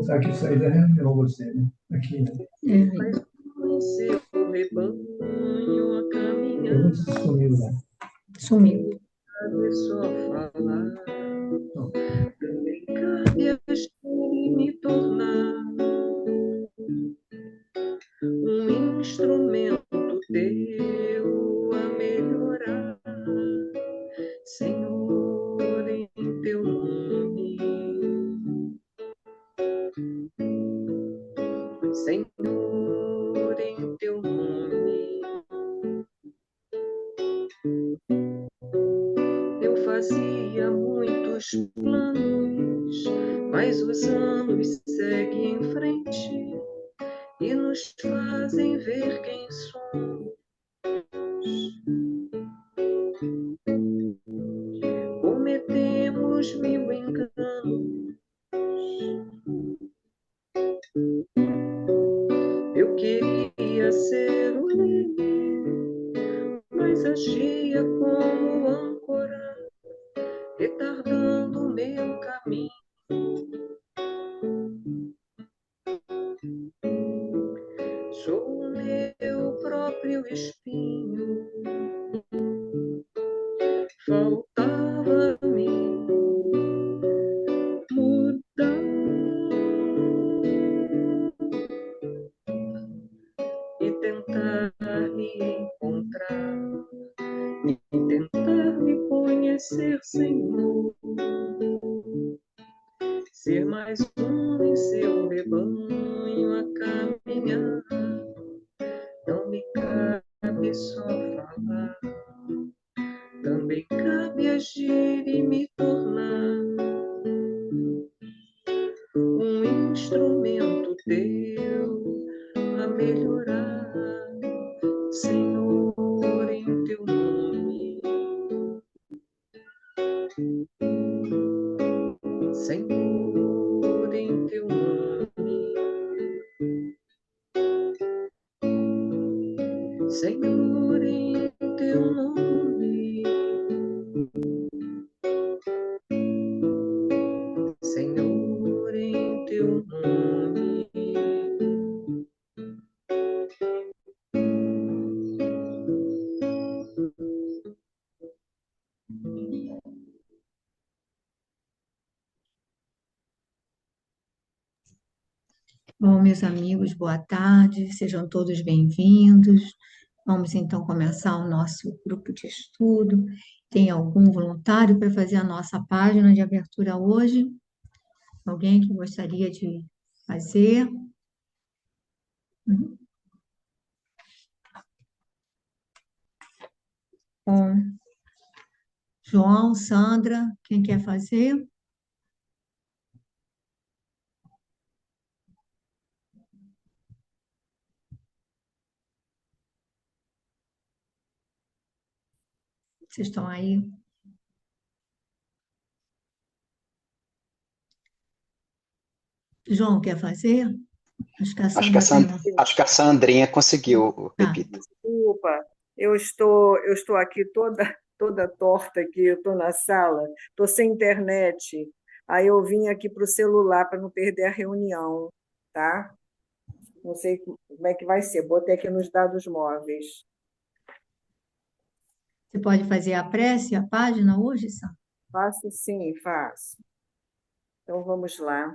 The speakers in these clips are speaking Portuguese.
mostrar que isso aí reunião você, né? Aqui, né? Mas o seu rebanho a caminhar, Sumiu já. sumiu. Cabe só falar, também cabe a gente me tornar um instrumento teu a melhorar, Senhor, em teu nome, Senhor, em teu nome. Eu fazia muitos planos, mas os anos seguem em frente e nos fazem ver quem somos. Cometemos mil enganos. Eu queria ser o leme, mas agia como âncora, retardando o meu caminho. Sou o meu próprio espinho. Faltava-me mudar e tentar me encontrar e tentar me conhecer, Senhor. Ser mais um em seu rebanho a caminhar. Não me cabe só falar, também cabe agir e me tornar um instrumento teu a melhorar, Senhor, em teu nome. Senhor, em teu nome. Senhor, em teu nome. Senhor, em teu nome. Bom, meus amigos, boa tarde, sejam todos bem-vindos. Vamos então começar o nosso grupo de estudo. Tem algum voluntário para fazer a nossa página de abertura hoje? Alguém que gostaria de fazer? Bom, João, Sandra, quem quer fazer? Vocês estão aí? João, quer fazer? Acho que a Sandra tem uma... Acho que a Sandrinha conseguiu, Tá. Pepita. Desculpa, eu estou aqui toda torta aqui, eu estou na sala, estou sem internet. Aí eu vim aqui para o celular para não perder a reunião, tá? Não sei como é que vai ser. Botei aqui nos dados móveis. Você pode fazer a prece, a página hoje, Sandra? Faço sim, faço. Então vamos lá.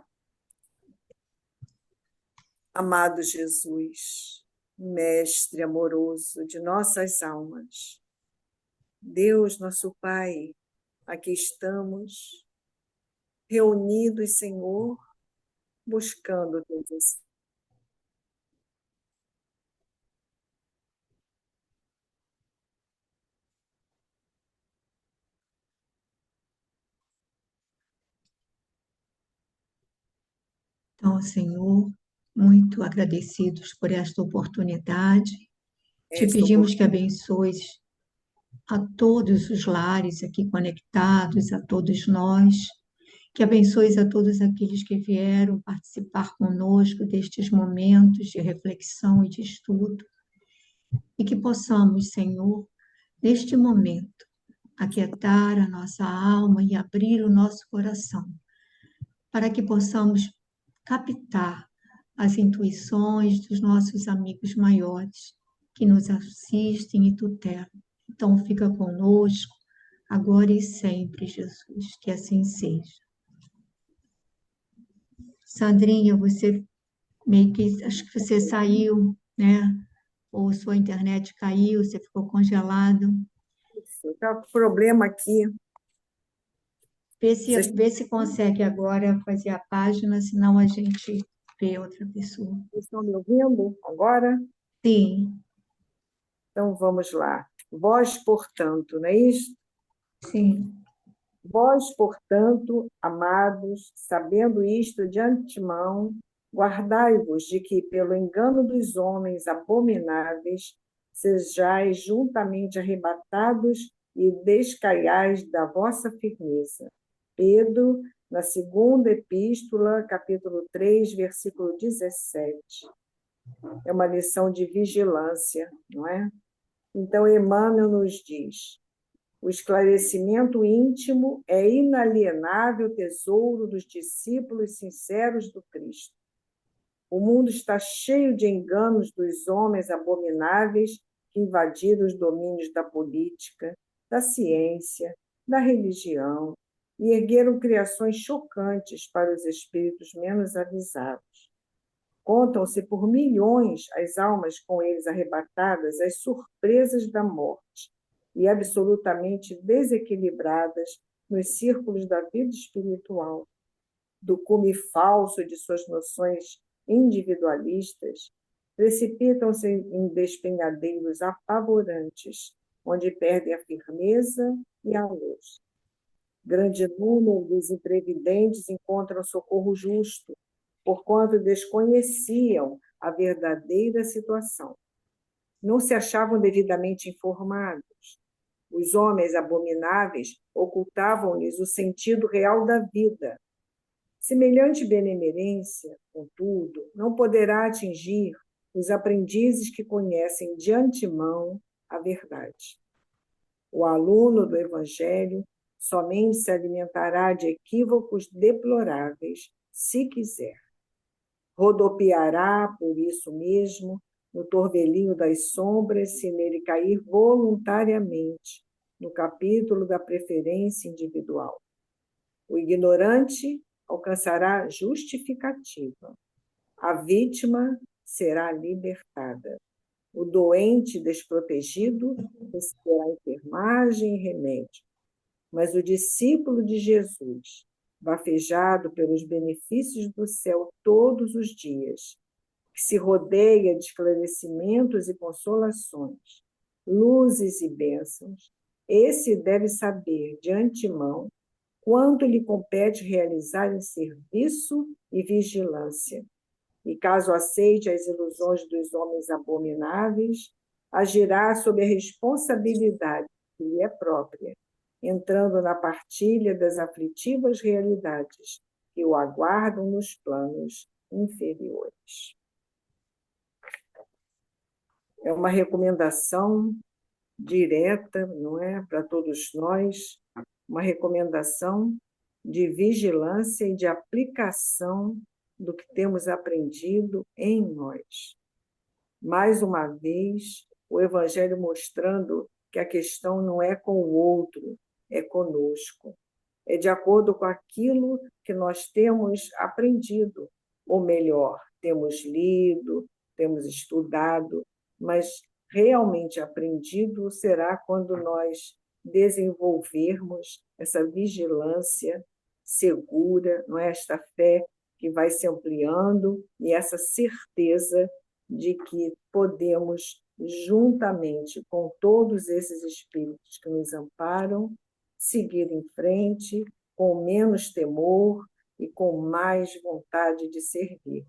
Amado Jesus, Mestre amoroso de nossas almas, Deus, nosso Pai, aqui estamos reunidos, Senhor, buscando o teu desígnio. Então, Senhor, muito agradecidos por esta oportunidade. Te pedimos que abençoes a todos os lares aqui conectados, a todos nós, que abençoes a todos aqueles que vieram participar conosco destes momentos de reflexão e de estudo, e que possamos, Senhor, neste momento, aquietar a nossa alma e abrir o nosso coração, para que possamos captar as intuições dos nossos amigos maiores que nos assistem e tutelam. Então, fica conosco, agora e sempre, Jesus, que assim seja. Sandrinha, você meio que, acho que você saiu, né? Ou sua internet caiu, você ficou congelado. Está com problema aqui. Vê se consegue agora fazer a página, senão a gente vê outra pessoa. Vocês estão me ouvindo agora? Sim, Então, vamos lá. Vós, portanto, não é isso? sim. Vós, portanto, amados, sabendo isto de antemão, guardai-vos de que, pelo engano dos homens abomináveis, sejais juntamente arrebatados e descaiais da vossa firmeza. Pedro, na segunda epístola, capítulo 3, versículo 17. É uma lição de vigilância, não é? Então, Emmanuel nos diz: o esclarecimento íntimo é inalienável tesouro dos discípulos sinceros do Cristo. O mundo está cheio de enganos dos homens abomináveis que invadiram os domínios da política, da ciência, da religião e ergueram criações chocantes para os espíritos menos avisados. Contam-se por milhões as almas com eles arrebatadas às surpresas da morte e absolutamente desequilibradas nos círculos da vida espiritual, do cume falso de suas noções individualistas, precipitam-se em despenhadeiros apavorantes, onde perdem a firmeza e a luz. Grande número dos imprevidentes encontram socorro justo, porquanto desconheciam a verdadeira situação. Não se achavam devidamente informados. Os homens abomináveis ocultavam-lhes o sentido real da vida. Semelhante benemerência, contudo, não poderá atingir os aprendizes que conhecem de antemão a verdade. O aluno do Evangelho somente se alimentará de equívocos deploráveis, se quiser. Rodopiará, por isso mesmo, no torvelinho das sombras, se nele cair voluntariamente, no capítulo da preferência individual. O ignorante alcançará justificativa. A vítima será libertada. O doente desprotegido receberá enfermagem e remédio. Mas o discípulo de Jesus, bafejado pelos benefícios do céu todos os dias, que se rodeia de esclarecimentos e consolações, luzes e bênçãos, esse deve saber de antemão quanto lhe compete realizar em serviço e vigilância. E caso aceite as ilusões dos homens abomináveis, agirá sob a responsabilidade que lhe é própria, entrando na partilha das aflitivas realidades que o aguardam nos planos inferiores. É uma recomendação direta, não é, para todos nós, uma recomendação de vigilância e de aplicação do que temos aprendido em nós. Mais uma vez, o Evangelho mostrando que a questão não é com o outro, é conosco. É de acordo com aquilo que nós temos aprendido, ou melhor, temos lido, temos estudado, mas realmente aprendido será quando nós desenvolvermos essa vigilância segura, não é? Esta fé que vai se ampliando e essa certeza de que podemos, juntamente com todos esses espíritos que nos amparam, seguir em frente com menos temor e com mais vontade de servir.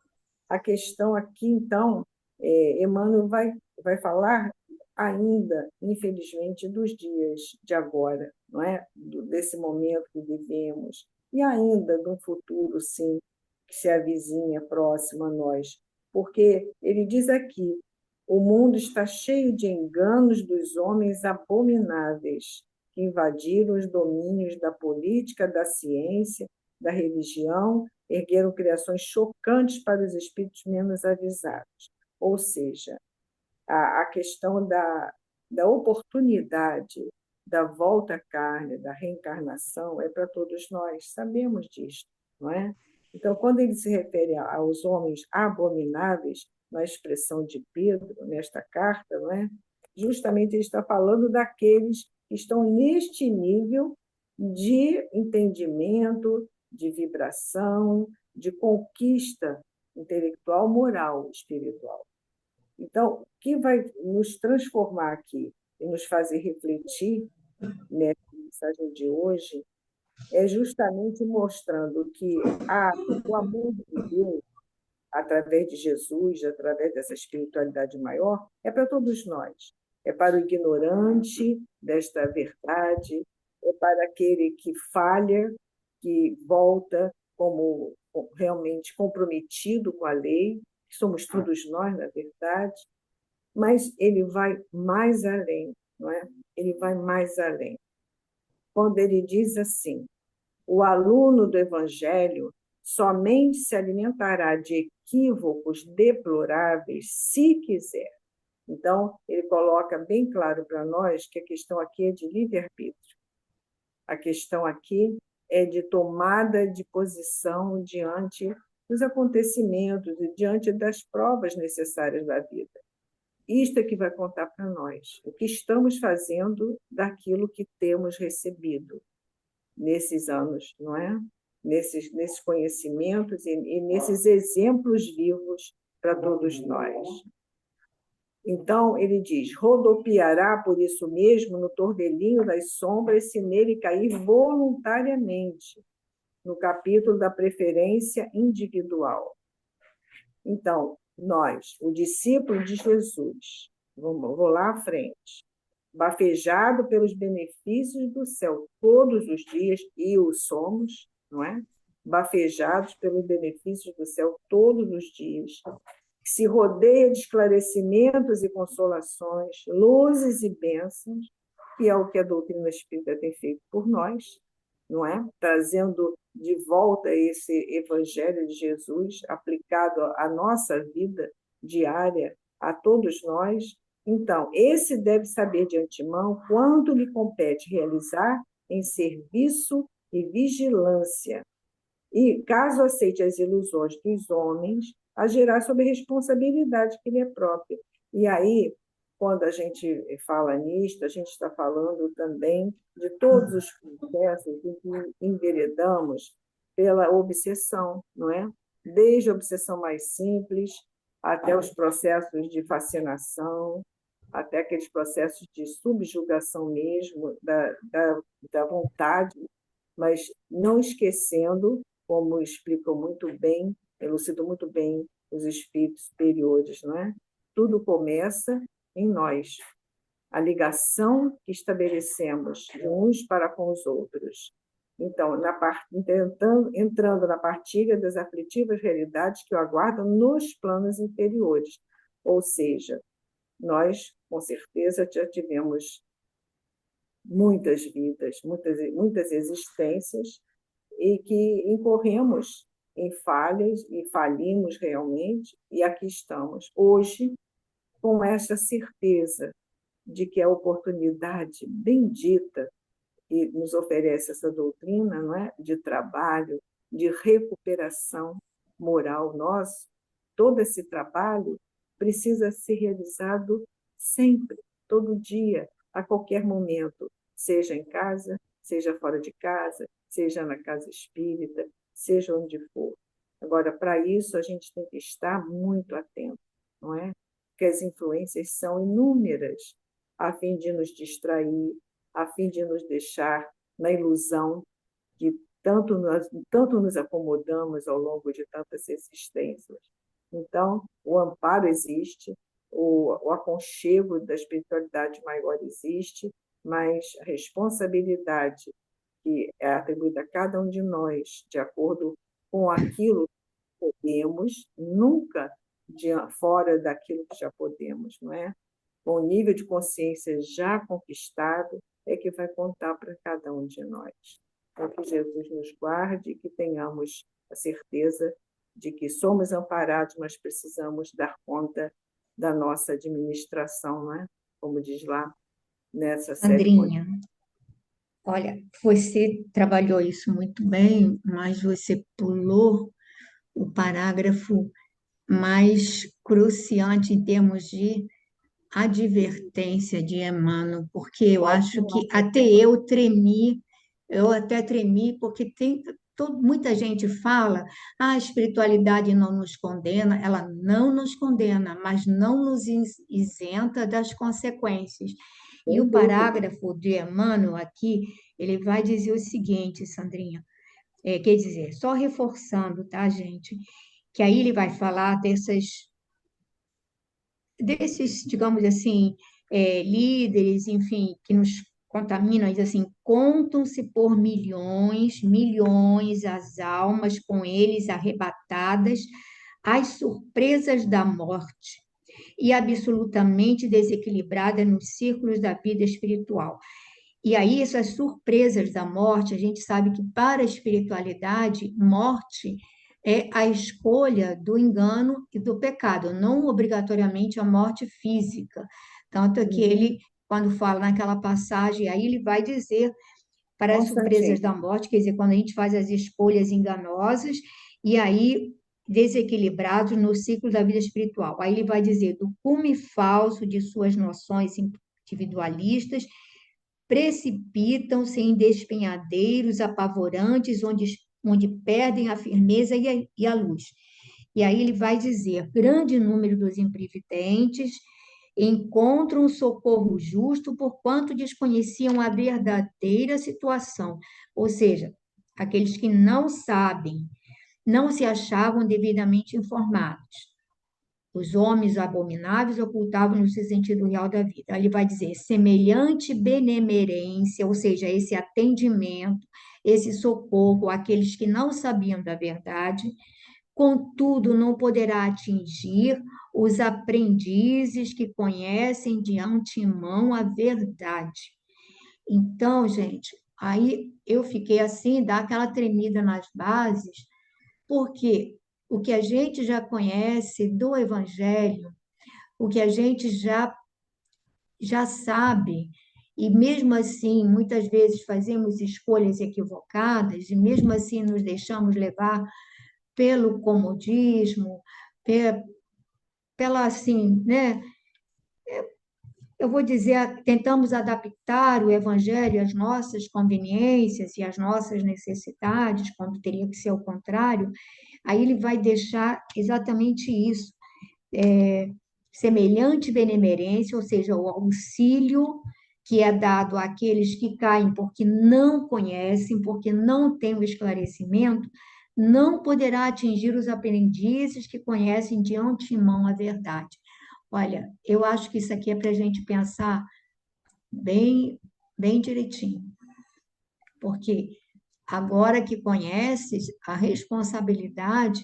A questão aqui, então, Emmanuel vai falar ainda, infelizmente, dos dias de agora, não é? Desse momento que vivemos, e ainda de um futuro, sim, que se avizinha próximo a nós. Porque ele diz aqui, o mundo está cheio de enganos dos homens abomináveis, que invadiram os domínios da política, da ciência, da religião ergueram criações chocantes para os espíritos menos avisados. Ou seja, a questão da oportunidade da volta à carne, da reencarnação, é para todos nós, sabemos disso, não é? Então, quando ele se refere aos homens abomináveis, na expressão de Pedro, nesta carta, não é? Justamente ele está falando daqueles que estão neste nível de entendimento, de vibração, de conquista intelectual, moral, espiritual. Então, o que vai nos transformar aqui e nos fazer refletir nessa mensagem de hoje é justamente mostrando que o amor de Deus, através de Jesus, através dessa espiritualidade maior, é para todos nós. É para o ignorante desta verdade, é para aquele que falha, que volta como realmente comprometido com a lei, que somos todos nós, na verdade, mas ele vai mais além, não é? Ele vai mais além. Quando ele diz assim: o aluno do Evangelho somente se alimentará de equívocos deploráveis se quiser. Então, ele coloca bem claro para nós que a questão aqui é de livre-arbítrio. A questão aqui é de tomada de posição diante dos acontecimentos e diante das provas necessárias da vida. Isto é que vai contar para nós, o que estamos fazendo daquilo que temos recebido nesses anos, não é? Nesses conhecimentos e nesses exemplos vivos para todos nós. Então, ele diz: rodopiará por isso mesmo no torvelinho das sombras, se nele cair voluntariamente, no capítulo da preferência individual. Então, nós, o discípulo de Jesus, vou lá à frente, bafejado pelos benefícios do céu todos os dias, e o somos, não é? Bafejados pelos benefícios do céu todos os dias, que se rodeia de esclarecimentos e consolações, luzes e bênçãos, que é o que a doutrina espírita tem feito por nós, não é? Trazendo de volta esse Evangelho de Jesus aplicado à nossa vida diária, a todos nós. Então, esse deve saber de antemão quanto lhe compete realizar em serviço e vigilância. E, caso aceite as ilusões dos homens, agirá sob a responsabilidade que lhe é própria. E aí, quando a gente fala nisto, a gente está falando também de todos os processos em que enveredamos pela obsessão, não é? Desde a obsessão mais simples até os processos de fascinação, até aqueles processos de subjugação mesmo da vontade, mas não esquecendo, como explicam muito bem, elucidam muito bem os espíritos superiores, não é? Tudo começa em nós. A ligação que estabelecemos de uns para com os outros. Então, entrando na partilha das aflitivas realidades que o aguardam nos planos inferiores. Ou seja, nós, com certeza, já tivemos muitas vidas, muitas existências, e que incorremos em falhas e falimos realmente, e aqui estamos, hoje, com essa certeza de que a oportunidade bendita que nos oferece essa doutrina, não é? De trabalho, de recuperação moral nosso, todo esse trabalho precisa ser realizado sempre, todo dia, a qualquer momento, seja em casa, seja fora de casa, seja na casa espírita, seja onde for. Agora, para isso, a gente tem que estar muito atento, não é? Porque as influências são inúmeras, a fim de nos distrair, a fim de nos deixar na ilusão que tanto nos acomodamos ao longo de tantas existências. Então, o amparo existe, o aconchego da espiritualidade maior existe, mas a responsabilidade que é atribuída a cada um de nós, de acordo com aquilo que podemos, nunca fora daquilo que já podemos, não é? Com o nível de consciência já conquistado, é que vai contar para cada um de nós. Então, que Jesus nos guarde e que tenhamos a certeza de que somos amparados, mas precisamos dar conta da nossa administração, não é? Como diz lá nessa série. Sandrinha, olha, você trabalhou isso muito bem, mas você pulou o parágrafo mais cruciante em termos de advertência de Emmanuel, porque eu Pode acho que não. até eu até tremi, porque muita gente fala, a espiritualidade não nos condena, ela não nos condena, mas não nos isenta das consequências. E Sem o dúvida. parágrafo de Emmanuel aqui, ele vai dizer o seguinte, Sandrinha, quer dizer, só reforçando, tá, gente? Que aí ele vai falar desses, digamos assim, líderes, enfim, que nos contaminam, diz assim, contam-se por milhões, milhões as almas com eles arrebatadas às surpresas da morte e absolutamente desequilibradas nos círculos da vida espiritual. E aí, essas surpresas da morte, a gente sabe que para a espiritualidade, morte é a escolha do engano e do pecado, não obrigatoriamente a morte física. Tanto que ele, quando fala naquela passagem, aí ele vai dizer para as surpresas da Constantino. morte, quer dizer, quando a gente faz as escolhas enganosas e aí desequilibrados no ciclo da vida espiritual. Aí ele vai dizer do cume falso de suas noções individualistas precipitam-se em despenhadeiros apavorantes, onde perdem a firmeza e a luz. E aí ele vai dizer: grande número dos imprevidentes encontram um socorro justo por quanto desconheciam a verdadeira situação, ou seja, aqueles que não sabem, não se achavam devidamente informados. Os homens abomináveis ocultavam-no o sentido real da vida. Aí ele vai dizer, semelhante benemerência, ou seja, esse atendimento, esse socorro àqueles que não sabiam da verdade, contudo, não poderá atingir os aprendizes que conhecem de antemão a verdade. Então, gente, aí eu fiquei assim, dá aquela tremida nas bases, porque o que a gente já conhece do Evangelho, o que a gente já sabe, e mesmo assim, muitas vezes fazemos escolhas equivocadas, e mesmo assim nos deixamos levar pelo comodismo, pela assim, né? Eu vou dizer, tentamos adaptar o Evangelho às nossas conveniências e às nossas necessidades, quando teria que ser o contrário, aí ele vai deixar exatamente isso, semelhante benemerência, ou seja, o auxílio que é dado àqueles que caem porque não conhecem, porque não têm o esclarecimento, não poderá atingir os aprendizes que conhecem de antemão a verdade. Olha, eu acho que isso aqui é para a gente pensar bem, bem direitinho, porque agora que conheces, a responsabilidade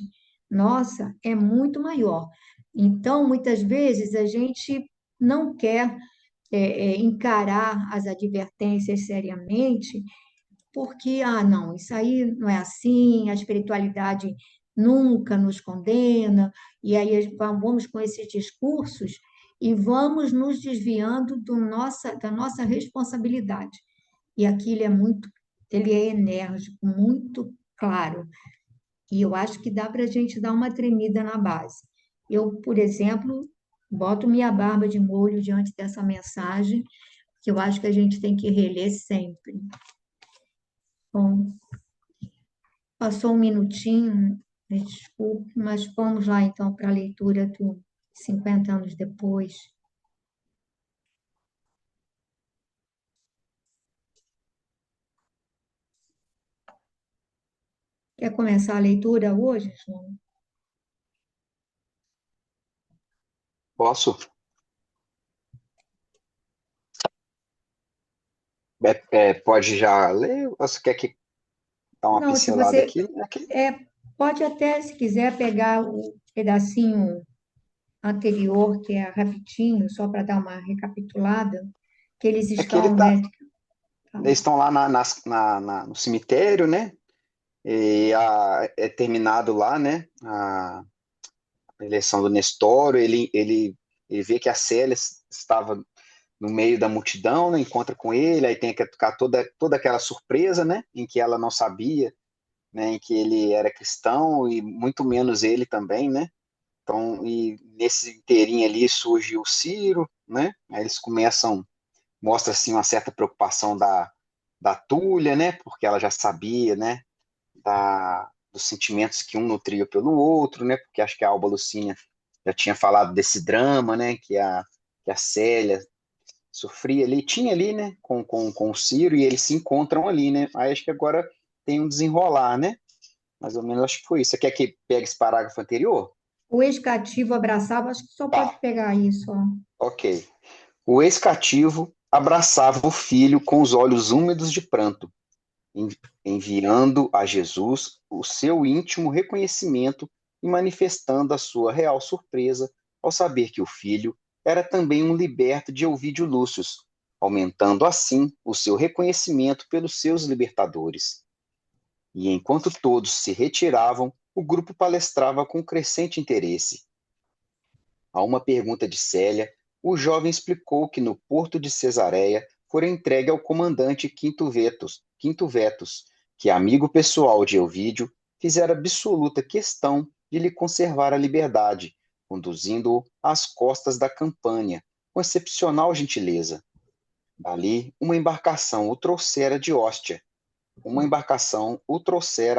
nossa é muito maior. Então, muitas vezes, a gente não quer encarar as advertências seriamente, porque, não, isso aí não é assim, a espiritualidade nunca nos condena, e aí vamos com esses discursos e vamos nos desviando da nossa responsabilidade. E aqui ele é enérgico, muito claro. E eu acho que dá para a gente dar uma tremida na base. Eu, por exemplo, boto minha barba de molho diante dessa mensagem, que eu acho que a gente tem que reler sempre. Bom, passou um minutinho, me desculpe, mas vamos lá então para a leitura do 50 anos depois. Quer começar a leitura hoje, João? Posso? Pode já ler? Ou você quer que dá uma Não, se pincelada você aqui? Aqui? pode até, se quiser, pegar o pedacinho anterior, que é rapidinho, só para dar uma recapitulada, que eles É que ele estão, tá, né? Tá. Eles estão lá no cemitério, né? E é terminado lá, né? A eleição do Nestório, ele vê que a Célia estava no meio da multidão, né? Encontra com ele, aí tem que tocar toda aquela surpresa, né? Em que ela não sabia, né? Em que ele era cristão e muito menos ele também, né? Então, e nesse inteirinho ali surge o Ciro, né? Aí eles começam, mostra assim uma certa preocupação da Túlia, né? Porque ela já sabia, né? Dos sentimentos que um nutria pelo outro, né? Porque acho que a Alba Lucínia já tinha falado desse drama, né? Que a Célia sofria ali, tinha ali, né? Com o Ciro e eles se encontram ali, né? Aí acho que agora tem um desenrolar, né? Mais ou menos acho que foi isso. Você quer que pegue esse parágrafo anterior? O ex-cativo abraçava, acho que só pode Tá, pegar isso, ó. ok. O ex-cativo abraçava o filho com os olhos úmidos de pranto, enviando a Jesus o seu íntimo reconhecimento e manifestando a sua real surpresa ao saber que o filho era também um liberto de Ovídio Lúcio, aumentando assim o seu reconhecimento pelos seus libertadores. E enquanto todos se retiravam, o grupo palestrava com crescente interesse. A uma pergunta de Célia, o jovem explicou que no porto de Cesareia fora entregue ao comandante Quinto Vetus, que, amigo pessoal de Elvídio, fizera absoluta questão de lhe conservar a liberdade, conduzindo-o às costas da Campânia, com excepcional gentileza. Dali, uma embarcação o trouxera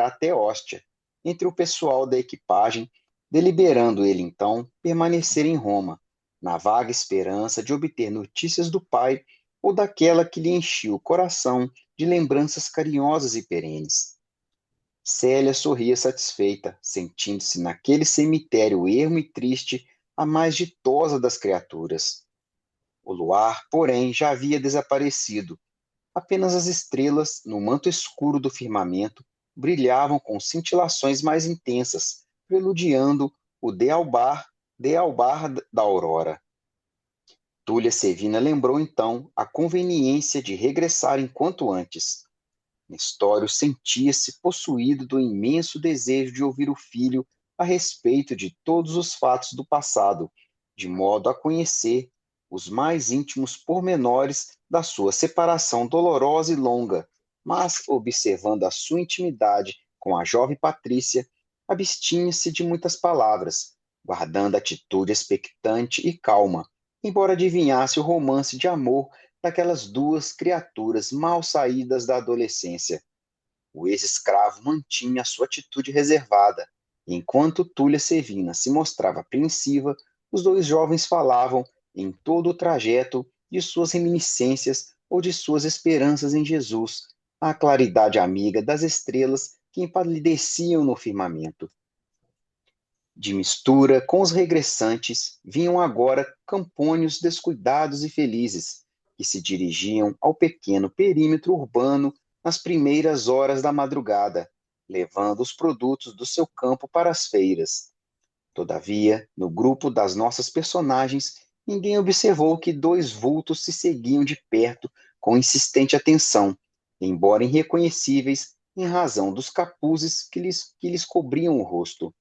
até Ostia, entre o pessoal da equipagem, deliberando ele então permanecer em Roma, na vaga esperança de obter notícias do pai ou daquela que lhe enchia o coração de lembranças carinhosas e perenes. Célia sorria satisfeita, sentindo-se naquele cemitério ermo e triste a mais ditosa das criaturas. O luar, porém, já havia desaparecido. Apenas as estrelas, no manto escuro do firmamento, brilhavam com cintilações mais intensas, preludiando o dealbar da aurora. Túlia Sevina lembrou então a conveniência de regressar enquanto antes. Nestório sentia-se possuído do imenso desejo de ouvir o filho a respeito de todos os fatos do passado, de modo a conhecer os mais íntimos pormenores da sua separação dolorosa e longa, mas, observando a sua intimidade com a jovem Patrícia, abstinha-se de muitas palavras, guardando atitude expectante e calma, embora adivinhasse o romance de amor daquelas duas criaturas mal saídas da adolescência. O ex-escravo mantinha a sua atitude reservada, e enquanto Túlia Sevina se mostrava apreensiva, os dois jovens falavam em todo o trajeto de suas reminiscências ou de suas esperanças em Jesus, à claridade amiga das estrelas que empalideciam no firmamento. De mistura com os regressantes, vinham agora campônios descuidados e felizes, que se dirigiam ao pequeno perímetro urbano nas primeiras horas da madrugada, levando os produtos do seu campo para as feiras. Todavia, no grupo das nossas personagens, ninguém observou que dois vultos se seguiam de perto com insistente atenção, embora irreconhecíveis em razão dos capuzes que lhes cobriam o rosto.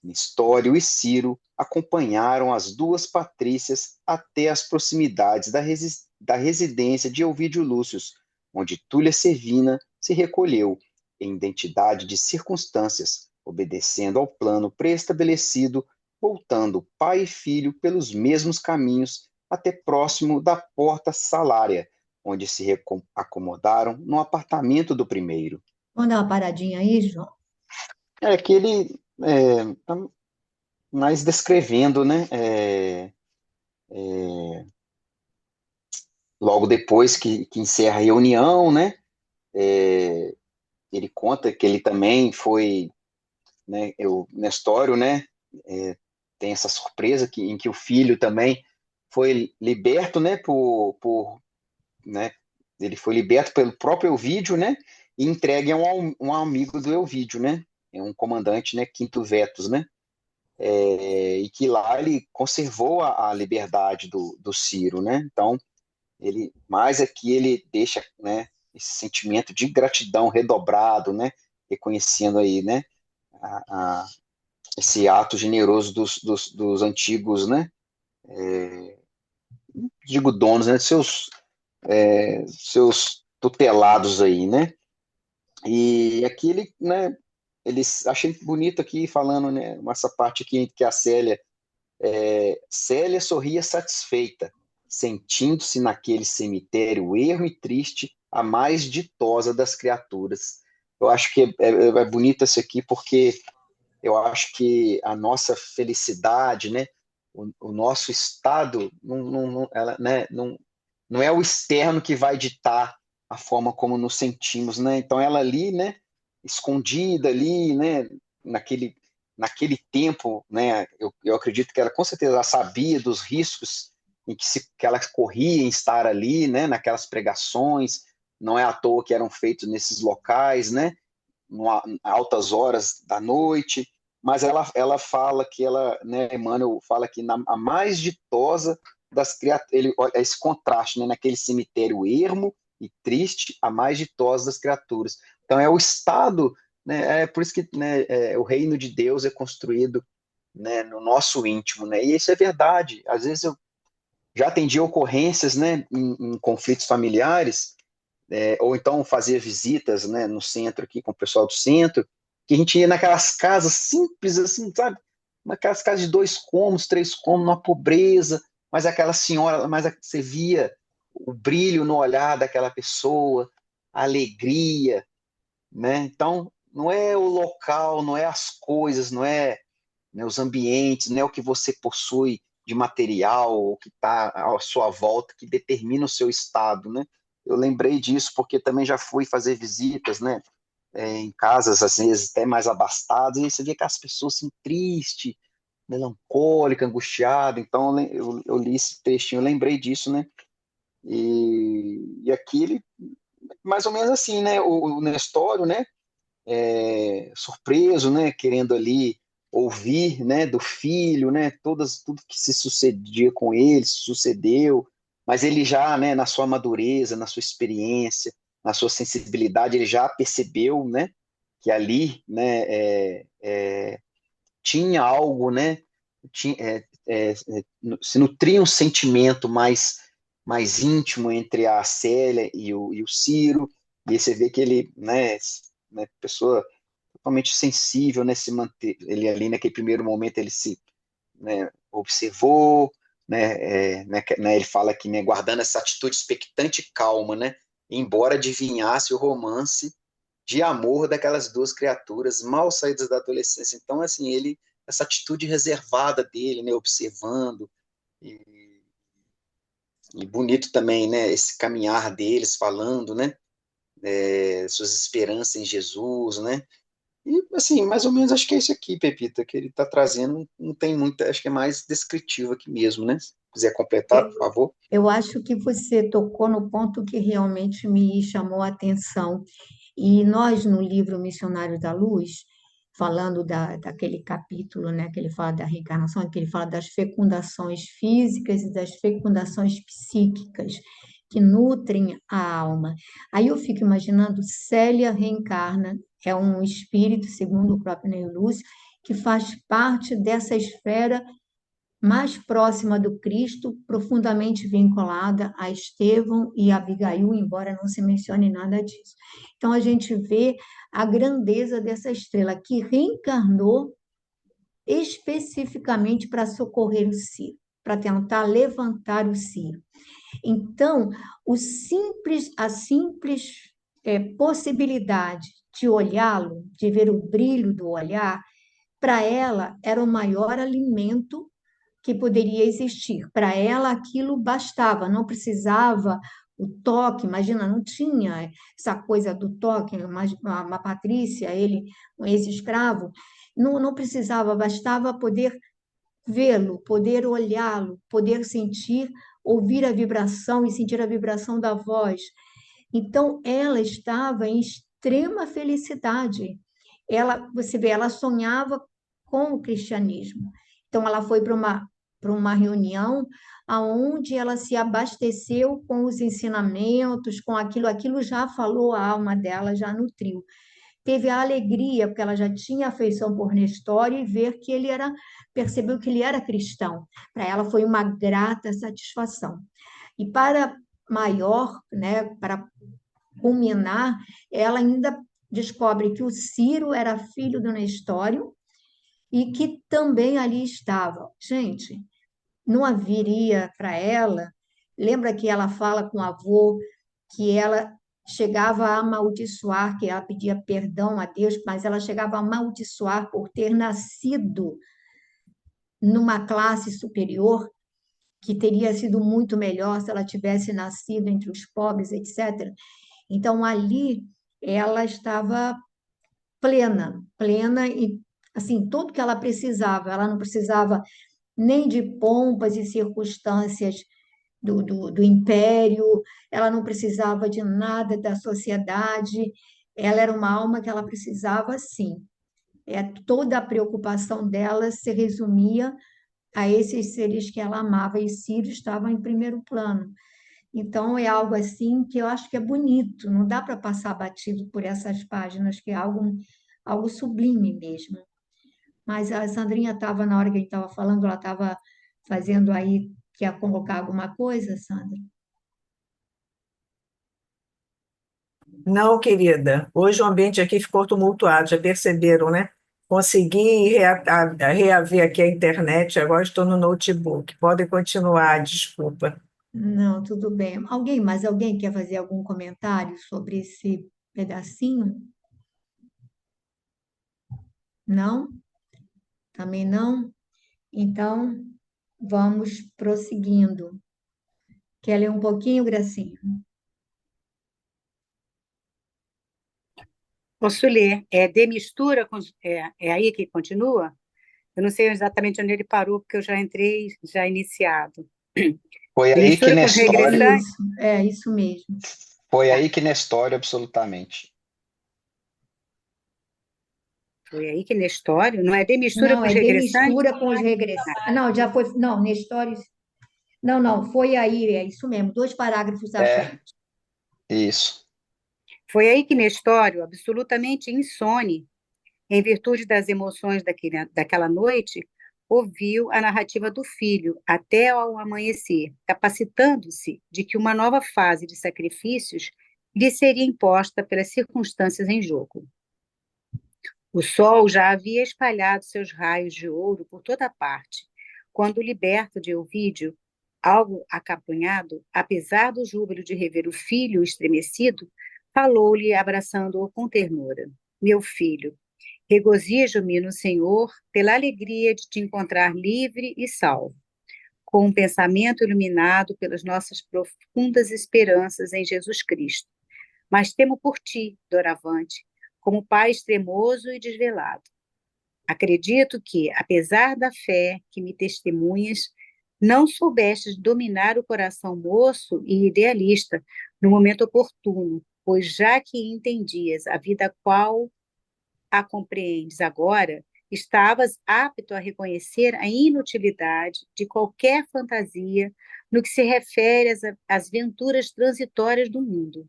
Nestório e Ciro acompanharam as duas patrícias até as proximidades da residência de Ovídio Lúcio, onde Túlia Sevina se recolheu, em identidade de circunstâncias, obedecendo ao plano pré-estabelecido, voltando pai e filho pelos mesmos caminhos até próximo da porta salária, onde se acomodaram no apartamento do primeiro. Vamos dar uma paradinha aí, João? É que ele tá mais descrevendo, né? Logo depois que encerra a reunião, né? é, Ele conta que ele também foi, né? O Nestório, né? Tem essa surpresa em que o filho também foi liberto, né? Né? Ele foi liberto pelo próprio Elvídio, né? E entregue a um amigo do Elvídio, né? É um comandante, né? Quinto Vetus, né? E que lá ele conservou a liberdade do Ciro, né? Então, Mas aqui ele deixa, né, esse sentimento de gratidão redobrado, né, reconhecendo aí, né, a- a- esse ato generoso dos antigos, né, digo donos, né, seus tutelados aí, né. E aqui ele, né, achei bonito aqui falando, né, essa parte aqui que a Célia sorria satisfeita, sentindo-se naquele cemitério ermo e triste, a mais ditosa das criaturas. Eu acho que é bonito isso aqui porque eu acho que a nossa felicidade, né, o nosso estado, não é o externo que vai ditar a forma como nos sentimos, né? Então ela ali, né, escondida ali, né, naquele, naquele tempo, né, eu acredito que ela com certeza ela sabia dos riscos que ela corria em estar ali, né, naquelas pregações, não é à toa que eram feitos nesses locais, né, altas horas da noite, mas ela fala que ela, né, Emmanuel fala que a mais ditosa das criaturas, esse contraste, né, naquele cemitério ermo e triste, a mais ditosa das criaturas. Então é o estado, né, é por isso que, né, o reino de Deus é construído, né, no nosso íntimo, né, e isso é verdade. Às vezes eu já atendi ocorrências, né, em conflitos familiares, ou então fazia visitas, né, no centro aqui com o pessoal do centro, que a gente ia naquelas casas simples, assim, sabe? Naquelas casas de 2 cômodos, 3 cômodos, uma pobreza, mas aquela senhora, mas você via o brilho no olhar daquela pessoa, a alegria, né? Então, não é o local, não é as coisas, não é, né, os ambientes, não é o que você possui de material, o que está à sua volta, que determina o seu estado, né? Eu lembrei disso porque também já fui fazer visitas, né, em casas, às vezes, até mais abastadas, e você vê que as pessoas assim, tristes, melancólicas, angustiadas, então eu li esse textinho, eu lembrei disso, né, e aqui ele, mais ou menos assim, né, o Nestório, né, surpreso, né, querendo ali ouvir, né, do filho, né, tudo que se sucedia com ele, se sucedeu, mas ele já, né, na sua madureza, na sua experiência, na sua sensibilidade, ele já percebeu, né, que ali, né, tinha algo, né, tinha, se nutria um sentimento mais íntimo entre a Célia e o Ciro, e aí você vê que ele, né, pessoa totalmente sensível, né, se manter, ele ali naquele primeiro momento ele se, né, observou, né, ele fala que, né, guardando essa atitude expectante e calma, né, embora adivinhasse o romance de amor daquelas duas criaturas mal saídas da adolescência. Então, assim, essa atitude reservada dele, né, observando, e, e bonito também, né, esse caminhar deles falando, né, suas esperanças em Jesus, né, e, assim, mais ou menos acho que é isso aqui, Pepita, que ele está trazendo, não tem muita, acho que é mais descritivo aqui mesmo, né? Se quiser completar, por favor. Eu acho que você tocou no ponto que realmente me chamou a atenção. E nós, no livro Missionário da Luz, falando daquele capítulo, né, que ele fala da reencarnação, que ele fala das fecundações físicas e das fecundações psíquicas que nutrem a alma. Aí eu fico imaginando, Célia reencarna, é um espírito, segundo o próprio Neil Lúcio, que faz parte dessa esfera mais próxima do Cristo, profundamente vinculada a Estevão e Abigail, embora não se mencione nada disso. Então, a gente vê a grandeza dessa estrela que reencarnou especificamente para socorrer o Ciro, para tentar levantar o Ciro. Então, a simples possibilidade de olhá-lo, de ver o brilho do olhar, para ela era o maior alimento que poderia existir. Para ela, aquilo bastava, não precisava o toque. Imagina, não tinha essa coisa do toque. Uma Patrícia, ele, um ex-escravo, não precisava, bastava poder vê-lo, poder olhá-lo, poder sentir, ouvir a vibração e sentir a vibração da voz. Então, ela estava em extrema felicidade. Você vê, ela sonhava com o cristianismo. Então, ela foi para uma para uma reunião aonde ela se abasteceu com os ensinamentos, com aquilo já falou a alma dela, já nutriu. Teve a alegria, porque ela já tinha afeição por Nestório e ver que percebeu que ele era cristão. Para ela foi uma grata satisfação. E para maior, né, para culminar, ela ainda descobre que o Ciro era filho do Nestório e que também ali estava. Gente, não haveria para ela. Lembra que ela fala com o avô que ela chegava a amaldiçoar, que ela pedia perdão a Deus, mas ela chegava a amaldiçoar por ter nascido numa classe superior, que teria sido muito melhor se ela tivesse nascido entre os pobres, etc. Então, ali, ela estava plena, plena e, assim, tudo que ela precisava. Ela não precisava nem de pompas e circunstâncias do império, ela não precisava de nada da sociedade, ela era uma alma que ela precisava, sim. Toda a preocupação dela se resumia a esses seres que ela amava, e Ciro estava em primeiro plano. Então, é algo assim que eu acho que é bonito, não dá para passar batido por essas páginas, que é algo sublime mesmo. Mas a Sandrinha estava, na hora que a gente estava falando, ela estava fazendo aí, quer colocar alguma coisa, Sandra? Não, querida, hoje o ambiente aqui ficou tumultuado, já perceberam, né? Consegui reaver aqui a internet, agora estou no notebook. Podem continuar, desculpa. Não, tudo bem. Mais alguém quer fazer algum comentário sobre esse pedacinho? Não? Também não? Então, vamos prosseguindo. Quer ler um pouquinho, Gracinha? Posso ler. De mistura com. É aí que continua? Eu não sei exatamente onde ele parou, porque eu já entrei, já iniciado. Foi De aí que mistura com os Nestório, regressantes. Isso mesmo. foi Tá. aí que Nestório, absolutamente. Foi aí que Nestório, não é de mistura Não, com os é de regressantes? mistura com os regressantes. Não, já foi. Não, Nestório. Não, não, foi aí, é isso mesmo, 2 parágrafos à É, frente. isso. Foi aí que Nestório, absolutamente insone, em virtude das emoções daquela noite, ouviu a narrativa do filho até ao amanhecer, capacitando-se de que uma nova fase de sacrifícios lhe seria imposta pelas circunstâncias em jogo. O sol já havia espalhado seus raios de ouro por toda parte, quando, liberto de Ovídio, algo acabrunhado, apesar do júbilo de rever o filho estremecido, falou-lhe, abraçando-o com ternura: Meu filho, regozijo-me no Senhor pela alegria de te encontrar livre e salvo, com um pensamento iluminado pelas nossas profundas esperanças em Jesus Cristo. Mas temo por ti, doravante, como pai extremoso e desvelado. Acredito que, apesar da fé que me testemunhas, não soubestes dominar o coração moço e idealista no momento oportuno, pois já que entendias a vida qual a compreendes agora, estavas apto a reconhecer a inutilidade de qualquer fantasia no que se refere às venturas transitórias do mundo.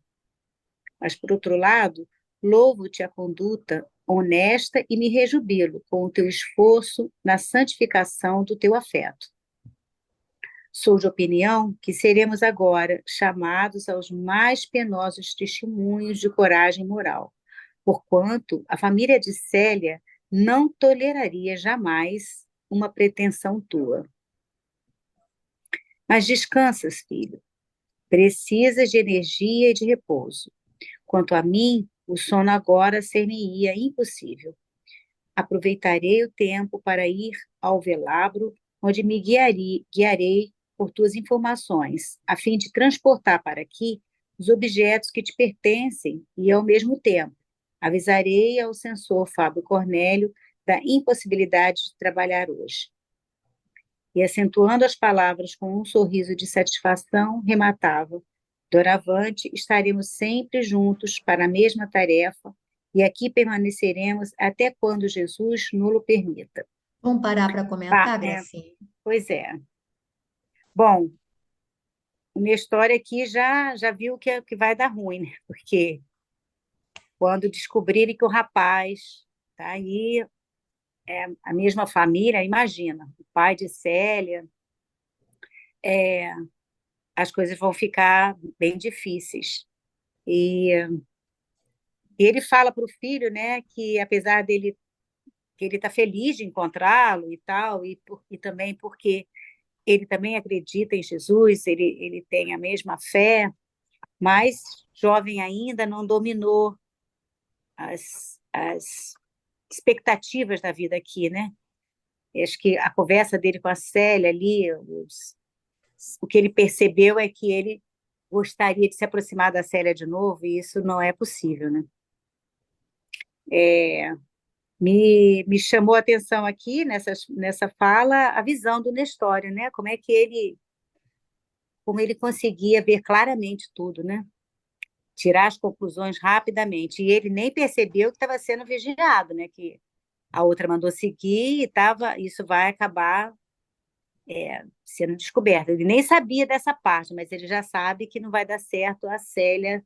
Mas, por outro lado, louvo-te a conduta honesta e me rejubilo com o teu esforço na santificação do teu afeto. Sou de opinião que seremos agora chamados aos mais penosos testemunhos de coragem moral, porquanto a família de Célia não toleraria jamais uma pretensão tua. Mas descansas, filho. Precisas de energia e de repouso. Quanto a mim, o sono agora ser-me-ia impossível. Aproveitarei o tempo para ir ao velabro, onde me guiarei por tuas informações, a fim de transportar para aqui os objetos que te pertencem e, ao mesmo tempo, avisarei ao censor Fábio Cornélio da impossibilidade de trabalhar hoje. E, acentuando as palavras com um sorriso de satisfação, rematava: Doravante, estaremos sempre juntos para a mesma tarefa e aqui permaneceremos até quando Jesus nos permita. Vamos parar para comentar, Gracinha? Pois é. Bom, minha história aqui já viu que vai dar ruim, né? Porque quando descobrirem que o rapaz tá aí, a mesma família, imagina, o pai de Célia, é, as coisas vão ficar bem difíceis. E, e ele fala para o filho, né, que apesar dele que ele está feliz de encontrá-lo e tal, e também porque ele também acredita em Jesus, ele tem a mesma fé, mas jovem ainda não dominou as expectativas da vida aqui, né? Eu acho que a conversa dele com a Célia ali, o que ele percebeu é que ele gostaria de se aproximar da Célia de novo, e isso não é possível, né? É, me chamou a atenção aqui nessa fala a visão do Nestório, né? Como ele conseguia ver claramente tudo, né? Tirar as conclusões rapidamente. E ele nem percebeu que estava sendo vigiado, né? Que a outra mandou seguir e isso vai acabar sendo descoberto. Ele nem sabia dessa parte, mas ele já sabe que não vai dar certo a Célia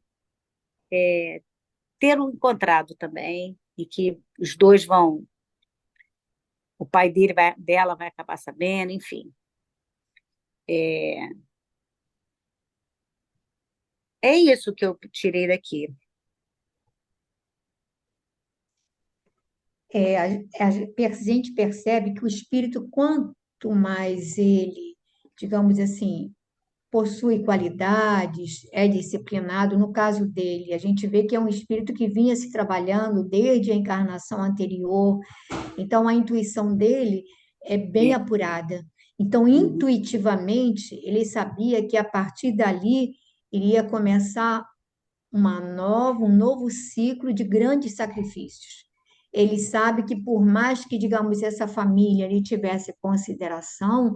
ter um encontrado também e que os dois o pai dela vai acabar sabendo, enfim. É, é isso que eu tirei daqui. A gente percebe que o espírito, quanto mais ele, digamos assim, possui qualidades, é disciplinado. No caso dele, a gente vê que é um espírito que vinha se trabalhando desde a encarnação anterior, então a intuição dele é bem É, apurada. Então, intuitivamente, ele sabia que a partir dali iria começar um novo ciclo de grandes sacrifícios. Ele sabe que por mais que, digamos, essa família ele tivesse consideração,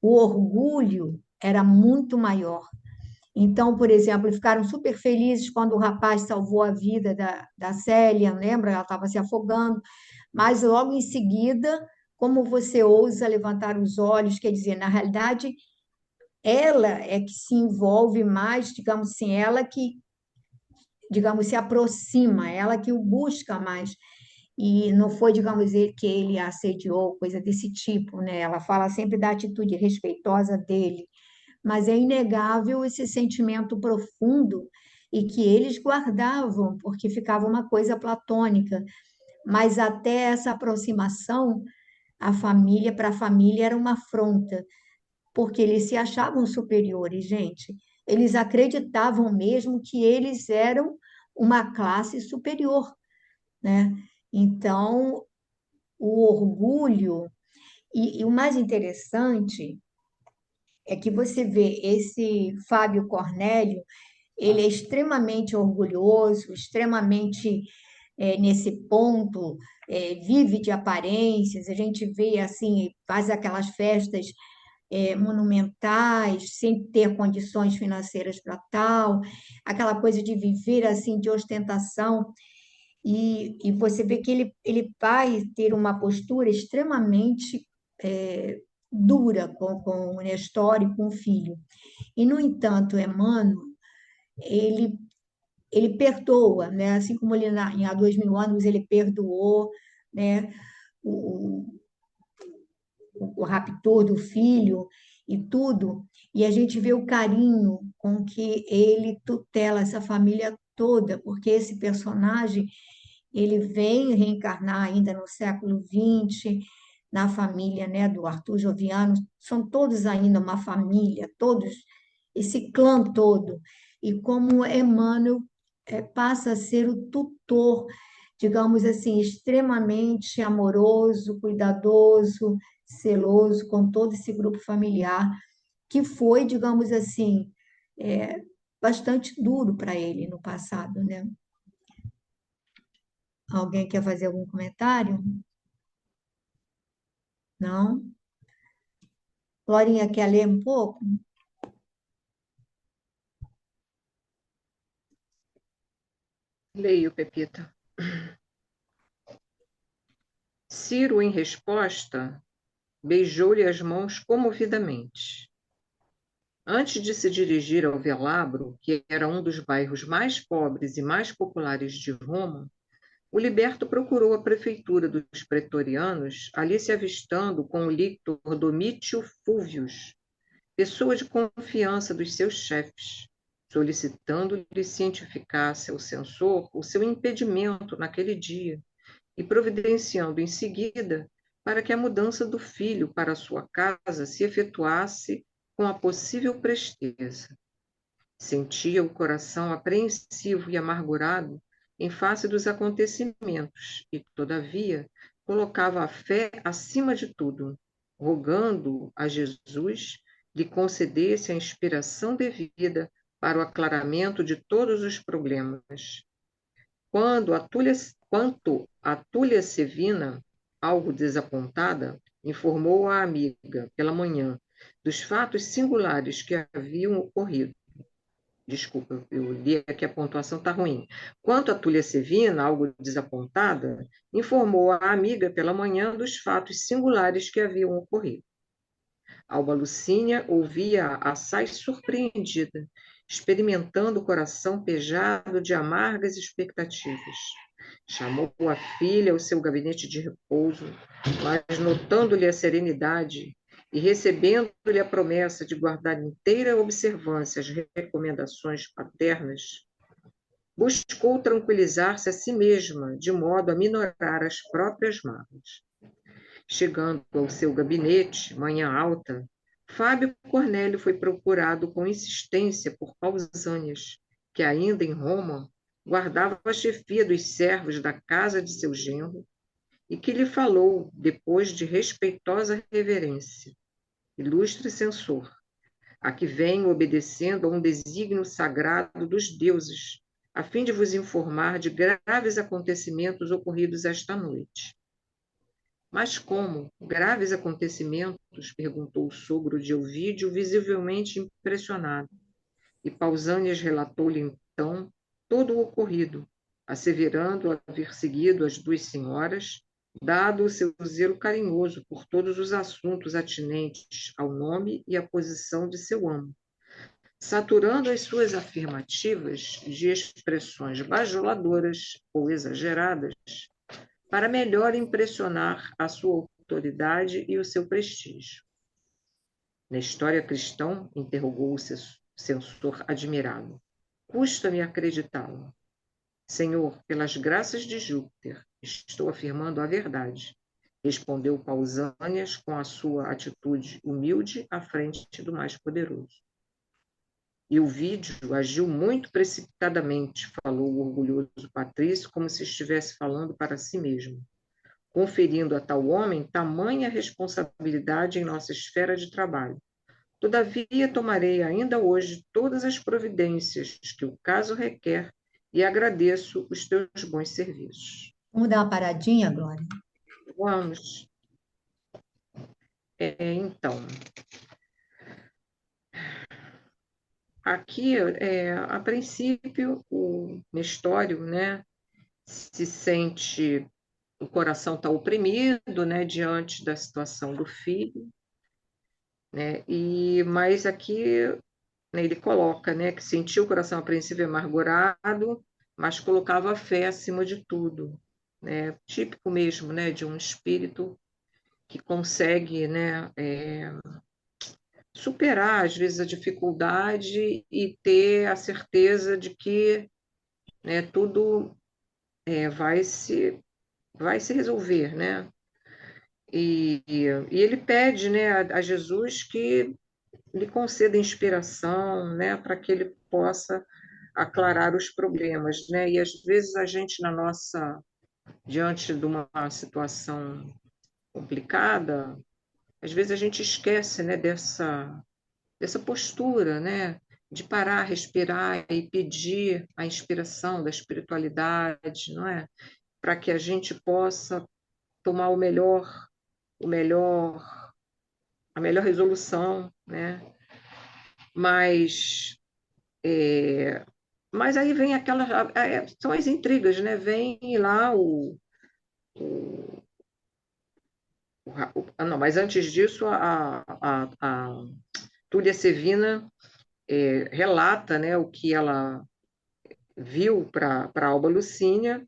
o orgulho era muito maior. Então, por exemplo, eles ficaram super felizes quando o rapaz salvou a vida da Célia, lembra? Ela estava se afogando, mas logo em seguida, como você ousa levantar os olhos, quer dizer, na realidade, ela é que se envolve mais, digamos assim, ela que, digamos, se aproxima, ela que o busca mais. E não foi, digamos, que ele a assediou, coisa desse tipo, né? Ela fala sempre da atitude respeitosa dele, mas é inegável esse sentimento profundo e que eles guardavam, porque ficava uma coisa platônica. Mas até essa aproximação, para a família era uma afronta, porque eles se achavam superiores, gente. Eles acreditavam mesmo que eles eram uma classe superior, né? Então, o orgulho, e o mais interessante é que você vê esse Fábio Cornélio, ele é extremamente orgulhoso, extremamente nesse ponto, vive de aparências, a gente vê assim, faz aquelas festas monumentais, sem ter condições financeiras para tal, aquela coisa de viver assim de ostentação, e você vê que ele vai ter uma postura extremamente dura com o Nestor e com o filho. E, no entanto, Emmanuel, ele, ele perdoa, né? Assim como ele há 2000 anos ele perdoou, né? o, o raptor do filho e tudo, e a gente vê o carinho com que ele tutela essa família toda, porque esse personagem ele vem reencarnar ainda no século XX, na família, né, do Arthur Joviano, são todos ainda uma família, todos, esse clã todo. E como Emmanuel passa a ser o tutor, digamos assim, extremamente amoroso, cuidadoso, zeloso com todo esse grupo familiar, que foi, digamos assim, é, bastante duro para ele no passado, né? Alguém quer fazer algum comentário? Não? Florinha, quer ler um pouco? Leio, Pepita. Ciro, em resposta, beijou-lhe as mãos comovidamente. Antes de se dirigir ao Velabro, que era um dos bairros mais pobres e mais populares de Roma, o liberto procurou a prefeitura dos pretorianos, ali se avistando com o lictor Domítio Fulvius, pessoa de confiança dos seus chefes, solicitando-lhe cientificasse ao censor o seu impedimento naquele dia e providenciando em seguida para que a mudança do filho para sua casa se efetuasse com a possível presteza. Sentia o coração apreensivo e amargurado em face dos acontecimentos e, todavia, colocava a fé acima de tudo, rogando a Jesus lhe concedesse a inspiração devida para o aclaramento de todos os problemas. Quanto a Túlia Sevina, algo desapontada, informou a amiga, pela manhã, dos fatos singulares que haviam ocorrido. Desculpa, eu li aqui a pontuação está ruim. Quanto a Túlia Sevina, algo desapontada, informou a amiga pela manhã dos fatos singulares que haviam ocorrido. Alba Lucínia ouvia assaz surpreendida, experimentando o coração pejado de amargas expectativas. Chamou a filha ao seu gabinete de repouso, mas notando-lhe a serenidade e recebendo-lhe a promessa de guardar inteira observância as recomendações paternas, buscou tranquilizar-se a si mesma, de modo a minorar as próprias mágoas. Chegando ao seu gabinete, manhã alta, Fábio Cornélio foi procurado com insistência por Pausânias, que ainda em Roma guardava a chefia dos servos da casa de seu genro, e que lhe falou, depois de respeitosa reverência: Ilustre censor, a que venho obedecendo a um desígnio sagrado dos deuses, a fim de vos informar de graves acontecimentos ocorridos esta noite. Mas como? Graves acontecimentos? Perguntou o sogro de Ovídio, visivelmente impressionado. E Pausânias relatou-lhe então todo o ocorrido, asseverando haver seguido as duas senhoras, dado o seu zelo carinhoso por todos os assuntos atinentes ao nome e à posição de seu amo, saturando as suas afirmativas de expressões bajuladoras ou exageradas, para melhor impressionar a sua autoridade e o seu prestígio. Na história cristã, interrogou o censor admirado, custa-me acreditá-lo. Senhor, pelas graças de Júpiter, estou afirmando a verdade, respondeu Pausânias com a sua atitude humilde à frente do mais poderoso. E o vídeo agiu muito precipitadamente, falou o orgulhoso patrício, como se estivesse falando para si mesmo, conferindo a tal homem tamanha responsabilidade em nossa esfera de trabalho. Todavia, tomarei ainda hoje todas as providências que o caso requer e agradeço os teus bons serviços. Vamos dar uma paradinha, Glória? Vamos. Então, aqui, a princípio, o Nestório, né, se sente, o coração está oprimido, né, diante da situação do filho, né, mas aqui, né, ele coloca, né, que sentiu o coração apreensivo e amargurado, mas colocava a fé acima de tudo, né, típico mesmo, né, de um espírito que consegue, né, superar, às vezes, a dificuldade e ter a certeza de que, né, tudo vai se resolver, né? E ele pede, né, a Jesus que lhe conceda inspiração, né, para que ele possa aclarar os problemas, né? E às vezes a gente diante de uma situação complicada, às vezes a gente esquece, né, dessa postura, né, de parar, respirar e pedir a inspiração da espiritualidade, não é? Para que a gente possa tomar o melhor, a melhor resolução, né? Mas, mas aí vem aquelas, são as intrigas, né? Vem lá o Não, mas antes disso, a Túlia Sevina relata, né, o que ela viu para Alba Lucínia,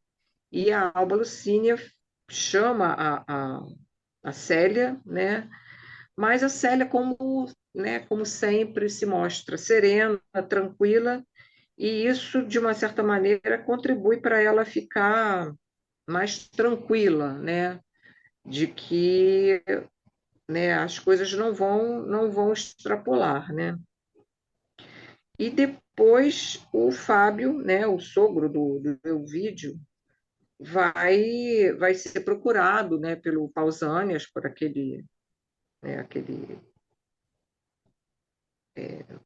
e a Alba Lucínia chama a Célia, né, mas a Célia, como sempre, se mostra serena, tranquila, e isso, de uma certa maneira, contribui para ela ficar mais tranquila, né, de que, né, as coisas não vão extrapolar, né. E depois o Fábio, né, o sogro do Elvídio, vai ser procurado, né, pelo Pausanias, por aquele,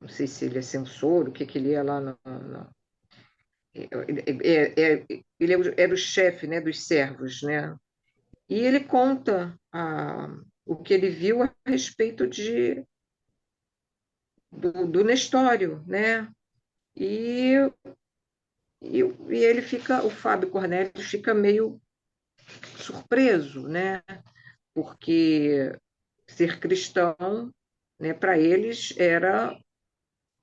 não sei se ele é censor, o que ele é lá ele era o chefe, né, dos servos, né? E ele conta o que ele viu a respeito do Nestório, né? E, e ele fica, o Fábio Cornélio fica meio surpreso, né? Porque ser cristão, né, para eles era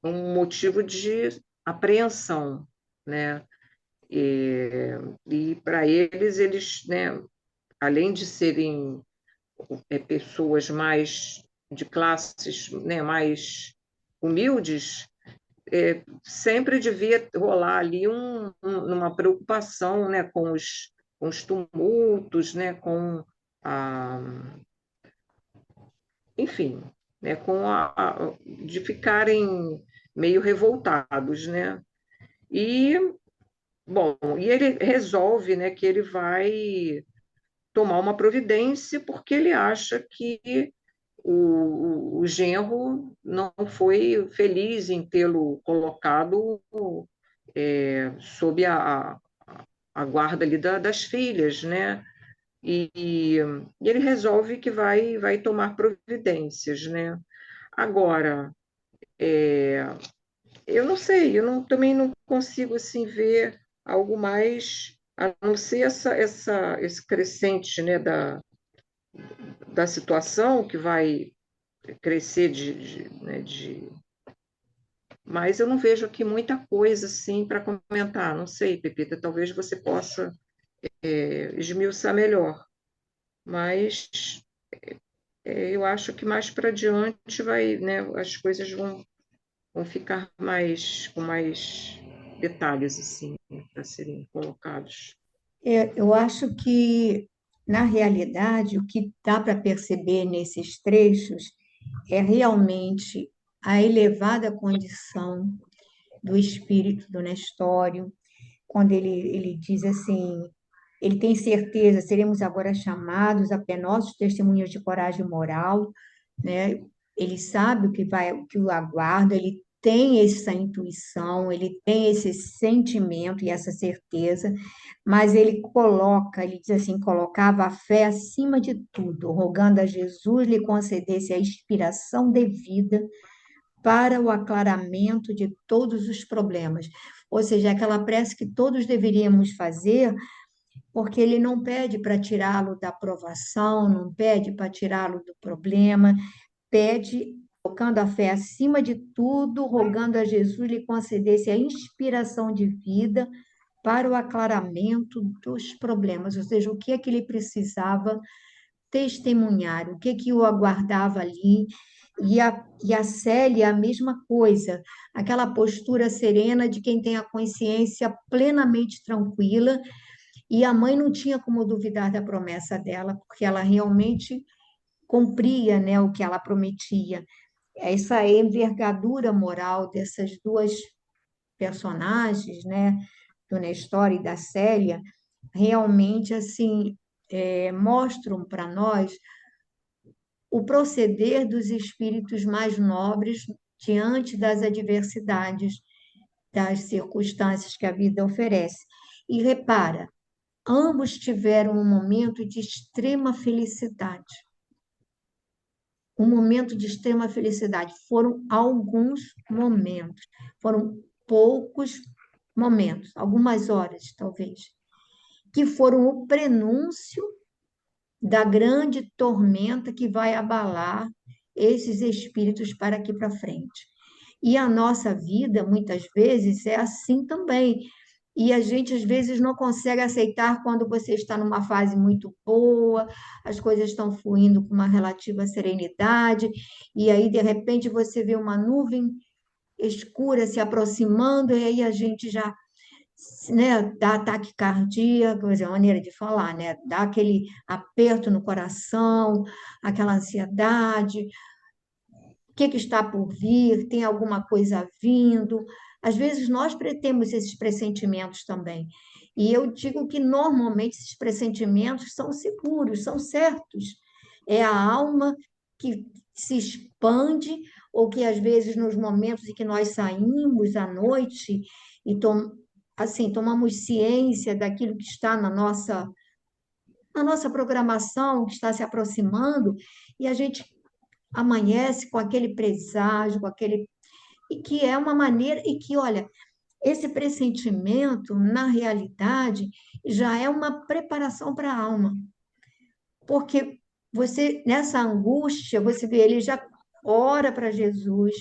um motivo de apreensão, né? E para eles, né, além de serem pessoas mais de classes, né, mais humildes, sempre devia rolar ali uma preocupação, né, com os tumultos, né, a, enfim, né, de ficarem meio revoltados, né? E bom, e ele resolve, né, que ele vai tomar uma providência porque ele acha que o genro não foi feliz em tê-lo colocado sob a guarda ali das filhas, né? E ele resolve que vai tomar providências, né? Agora, eu não sei, também não consigo assim ver algo mais a não ser esse crescente, né, da situação que vai crescer né, mas eu não vejo aqui muita coisa assim para comentar. Não sei, Pepita, talvez você possa esmiuçar melhor, mas eu acho que mais para diante né, as coisas vão ficar com mais detalhes assim, né, para serem colocados. Eu acho que, na realidade, o que dá para perceber nesses trechos é realmente a elevada condição do espírito do Nestório, quando ele diz assim, ele tem certeza, seremos agora chamados a penosos testemunhos de coragem moral, né? Ele sabe o que o aguarda, ele tem essa intuição, ele tem esse sentimento e essa certeza, mas ele diz assim, colocava a fé acima de tudo, rogando a Jesus lhe concedesse a inspiração devida para o aclaramento de todos os problemas. Ou seja, aquela prece que todos deveríamos fazer, porque ele não pede para tirá-lo da provação, não pede para tirá-lo do problema, pede, colocando a fé acima de tudo, rogando a Jesus lhe concedesse a inspiração de vida para o aclaramento dos problemas, ou seja, o que é que ele precisava testemunhar, o que é que o aguardava ali, e a Célia, a mesma coisa, aquela postura serena de quem tem a consciência plenamente tranquila, e a mãe não tinha como duvidar da promessa dela, porque ela realmente cumpria, né, o que ela prometia. Essa envergadura moral dessas duas personagens, né, do Nestor e da Célia, realmente assim mostram para nós o proceder dos espíritos mais nobres diante das adversidades, das circunstâncias que a vida oferece. E repara, ambos tiveram um momento de extrema felicidade. Um momento de extrema felicidade. Foram alguns momentos, foram poucos momentos, algumas horas, talvez, que foram o prenúncio da grande tormenta que vai abalar esses espíritos para aqui para frente. E a nossa vida, muitas vezes, é assim também. E a gente, às vezes, não consegue aceitar quando você está numa fase muito boa, as coisas estão fluindo com uma relativa serenidade, e aí, de repente, você vê uma nuvem escura se aproximando, e aí a gente já, né, dá taquicardia, quer dizer, é uma maneira de falar, né? Dá aquele aperto no coração, aquela ansiedade, o que que está por vir, tem alguma coisa vindo. Às vezes nós temos esses pressentimentos também. E eu digo que normalmente esses pressentimentos são seguros, são certos. É a alma que se expande, ou que às vezes nos momentos em que nós saímos à noite e assim, tomamos ciência daquilo que está na nossa programação, que está se aproximando, e a gente amanhece com aquele presságio, com aquele. E que é uma maneira, e que, olha, esse pressentimento, na realidade, já é uma preparação para a alma. Porque você, nessa angústia, você vê, ele já ora para Jesus,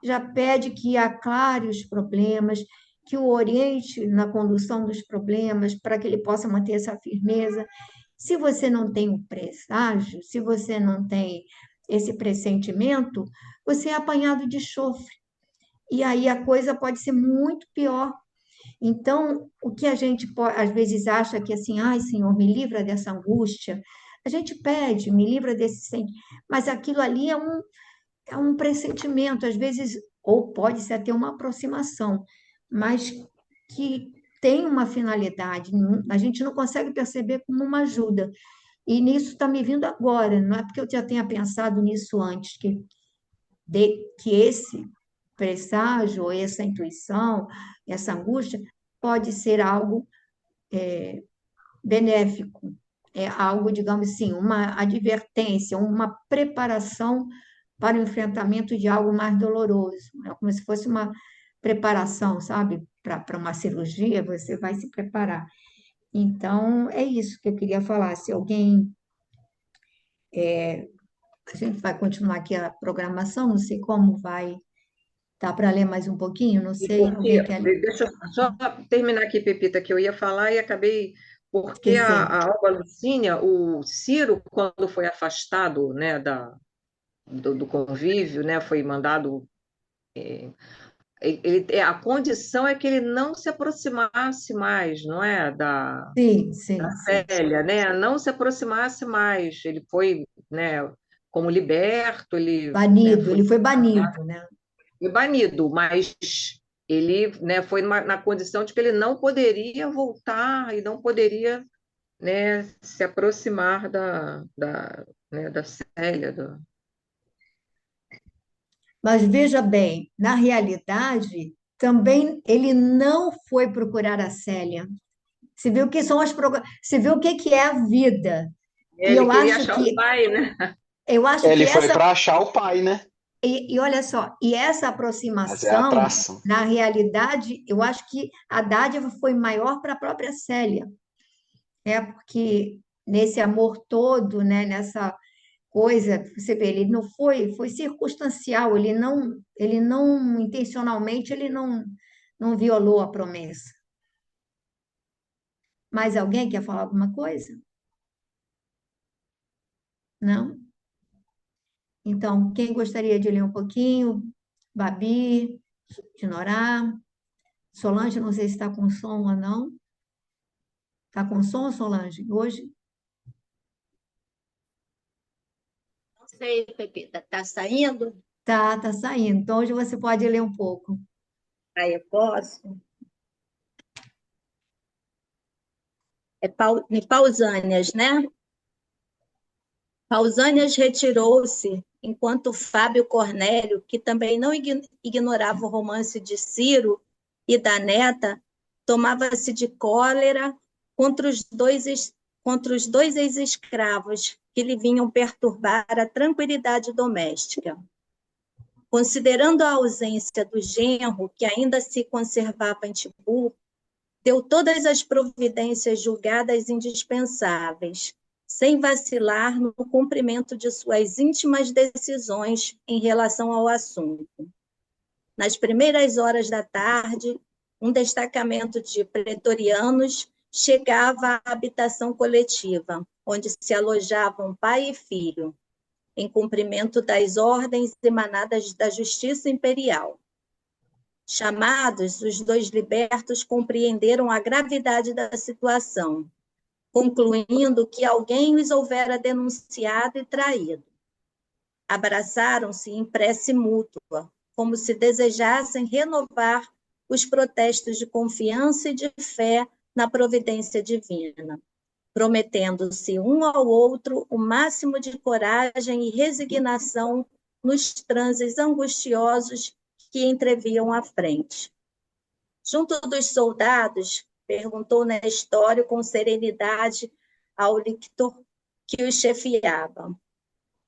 já pede que aclare os problemas, que o oriente na condução dos problemas, para que ele possa manter essa firmeza. Se você não tem o presságio, se você não tem esse pressentimento, você é apanhado de chofre. E aí a coisa pode ser muito pior. Então, o que a gente às vezes acha que assim, ai, Senhor, me livra dessa angústia, a gente pede, me livra desse sentimento, mas aquilo ali é um pressentimento, às vezes, ou pode ser até uma aproximação, mas que tem uma finalidade, a gente não consegue perceber como uma ajuda. E nisso está me vindo agora, não é porque eu já tenha pensado nisso antes, que esse presságio, ou essa intuição, essa angústia, pode ser algo benéfico, é algo, digamos assim, uma advertência, uma preparação para o enfrentamento de algo mais doloroso. É como se fosse uma preparação, sabe? Para uma cirurgia, você vai se preparar. Então, é isso que eu queria falar. Se alguém. A gente vai continuar aqui a programação, não sei como vai. Dá para ler mais um pouquinho? Não E sei. porque, Alguém quer ler? deixa eu só terminar aqui, Pepita, que eu ia falar e acabei, porque Esquecendo. a Alba Lucínia, o Ciro, quando foi afastado, né, do convívio, né, foi mandado, a condição é que ele não se aproximasse mais, não é, Sim, da sim, sim. Célia, né, não se aproximasse mais, ele foi, né, como liberto, ele, né, Banido, foi ele foi banido, né? banido, mas ele, né, foi na condição de que ele não poderia voltar e não poderia, né, se aproximar né, da Célia. Mas veja bem, na realidade, também ele não foi procurar a Célia. Você vê o que são você vê o que que é a vida. E Ele queria achar o pai, né? eu acho que Ele foi essa para achar o pai, né? e olha só, e essa Mas é a aproximação, atração. na realidade, eu acho que a dádiva foi maior para a própria Célia, porque nesse amor todo, né, nessa coisa, você vê, ele não foi circunstancial, ele não intencionalmente, ele não violou a promessa. Mais alguém quer falar alguma coisa? Não? Então, quem gostaria de ler um pouquinho? Babi, Dinorá, Solange, não sei se está com som ou não. Está com som, Solange? Hoje? Não sei, Pepita, está saindo? Tá saindo. Então, hoje você pode ler um pouco. Aí eu posso. É Pausânias, né? Pausânias retirou-se, enquanto Fábio Cornélio, que também não ignorava o romance de Ciro e da neta, tomava-se de cólera contra os dois ex-escravos que lhe vinham perturbar a tranquilidade doméstica. Considerando a ausência do genro, que ainda se conservava em Tibu, deu todas as providências julgadas indispensáveis, sem vacilar no cumprimento de suas íntimas decisões em relação ao assunto. Nas primeiras horas da tarde, um destacamento de pretorianos chegava à habitação coletiva, onde se alojavam pai e filho, em cumprimento das ordens emanadas da Justiça Imperial. Chamados, os dois libertos compreenderam a gravidade da situação, concluindo que alguém os houvera denunciado e traído. Abraçaram-se em prece mútua, como se desejassem renovar os protestos de confiança e de fé na providência divina, prometendo-se um ao outro o máximo de coragem e resignação nos transes angustiosos que entreviam à frente. Junto dos soldados, perguntou Nestório com serenidade ao lictor que o chefiava: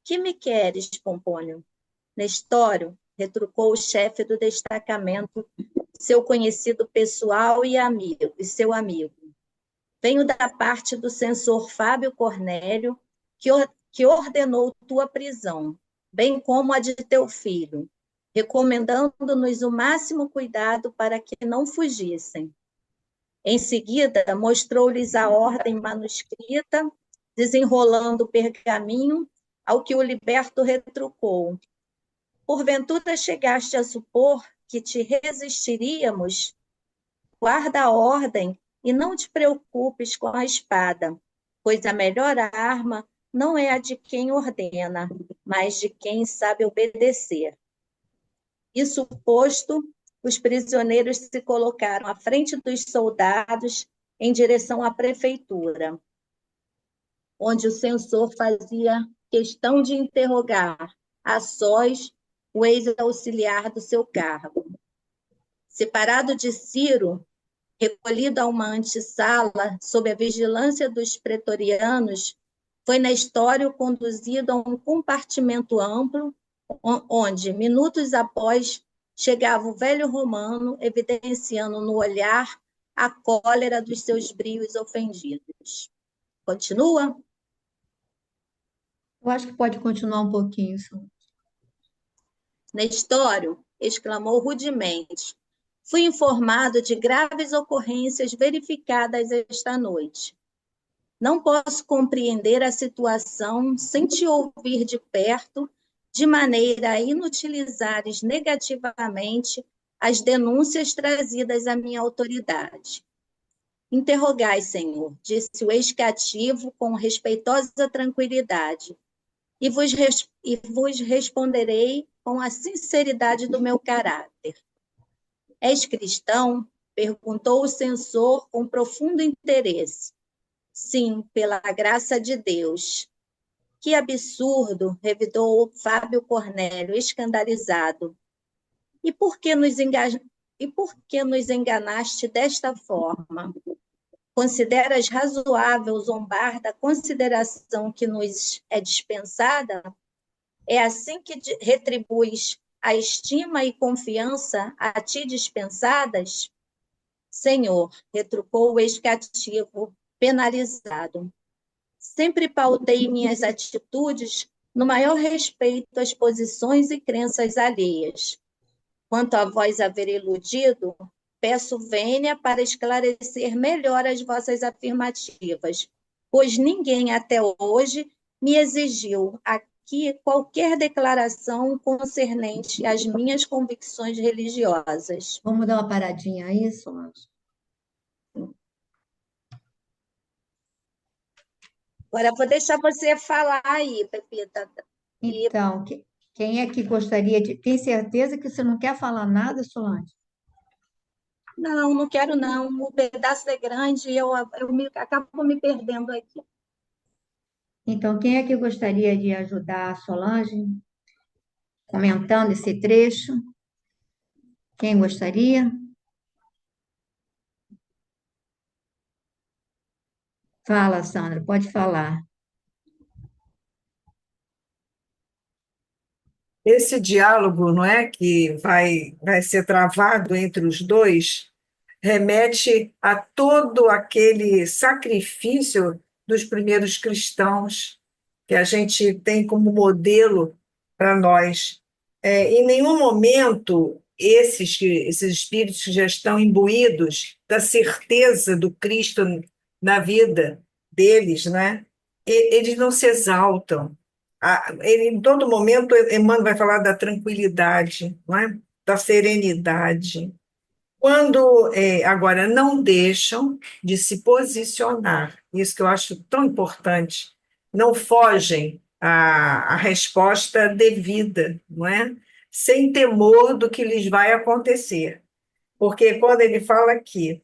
que me queres, Pompônio? Nestório, retrucou o chefe do destacamento, seu conhecido pessoal e seu amigo. Venho da parte do censor Fábio Cornélio, que ordenou tua prisão, bem como a de teu filho, recomendando-nos o máximo cuidado para que não fugissem. Em seguida, mostrou-lhes a ordem manuscrita, desenrolando o pergaminho, ao que o liberto retrucou: porventura chegaste a supor que te resistiríamos? Guarda a ordem e não te preocupes com a espada, pois a melhor arma não é a de quem ordena, mas de quem sabe obedecer. Isso posto, os prisioneiros se colocaram à frente dos soldados em direção à prefeitura, onde o censor fazia questão de interrogar a sós o ex-auxiliar do seu cargo. Separado de Ciro, recolhido a uma antessala sob a vigilância dos pretorianos, foi Nestório conduzido a um compartimento amplo, onde, minutos após, chegava o velho romano, evidenciando no olhar a cólera dos seus brios ofendidos. Continua? Eu acho que pode continuar um pouquinho, só. Nestório exclamou rudemente: fui informado de graves ocorrências verificadas esta noite. Não posso compreender a situação sem te ouvir de perto, de maneira a inutilizares negativamente as denúncias trazidas à minha autoridade. Interrogai, Senhor, disse o ex-cativo com respeitosa tranquilidade, e vos responderei com a sinceridade do meu caráter. És cristão? Perguntou o censor com profundo interesse. Sim, pela graça de Deus. Que absurdo, revidou Fábio Cornélio, escandalizado. E por que nos enganaste desta forma? Consideras razoável zombar da consideração que nos é dispensada? É assim que retribuis a estima e confiança a ti dispensadas? Senhor, retrucou o ex-cativo, penalizado. Sempre pautei minhas atitudes no maior respeito às posições e crenças alheias. Quanto a vós haver iludido, peço vênia para esclarecer melhor as vossas afirmativas, pois ninguém até hoje me exigiu aqui qualquer declaração concernente às minhas convicções religiosas. Vamos dar uma paradinha aí, Solange? Agora, vou deixar você falar aí, Pepita. Então, quem é que gostaria de... Tem certeza que você não quer falar nada, Solange? Não, não quero não. O pedaço é grande e eu acabo me perdendo aqui. Então, quem é que gostaria de ajudar a Solange comentando esse trecho? Quem gostaria? Fala, Sandra, pode falar. Esse diálogo, não é, que vai ser travado entre os dois, remete a todo aquele sacrifício dos primeiros cristãos, que a gente tem como modelo para nós. Em nenhum momento esses espíritos que já estão imbuídos da certeza do Cristo na vida deles, né? Eles não se exaltam. Em todo momento, Emmanuel vai falar da tranquilidade, não é? Da serenidade. Quando, agora, não deixam de se posicionar, isso que eu acho tão importante, não fogem à resposta devida, não é? Sem temor do que lhes vai acontecer. Porque quando ele fala aqui,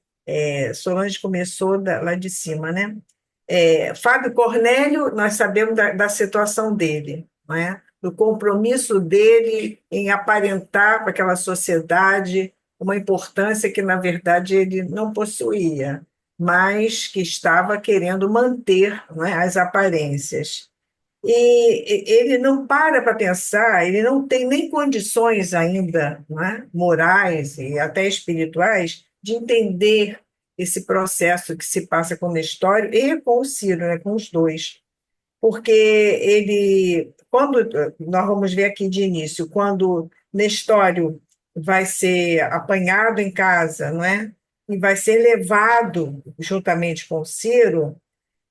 Solange começou lá de cima, né? Fábio Cornélio, nós sabemos da situação dele, não é? Do compromisso dele em aparentar para aquela sociedade uma importância que, na verdade, ele não possuía, mas que estava querendo manter, não é, as aparências. E ele não para pensar, ele não tem nem condições ainda, não é, morais e até espirituais, de entender esse processo que se passa com o Nestório e com o Ciro, né, com os dois. Porque quando nós vamos ver aqui de início, quando Nestório vai ser apanhado em casa, não é? E vai ser levado juntamente com o Ciro,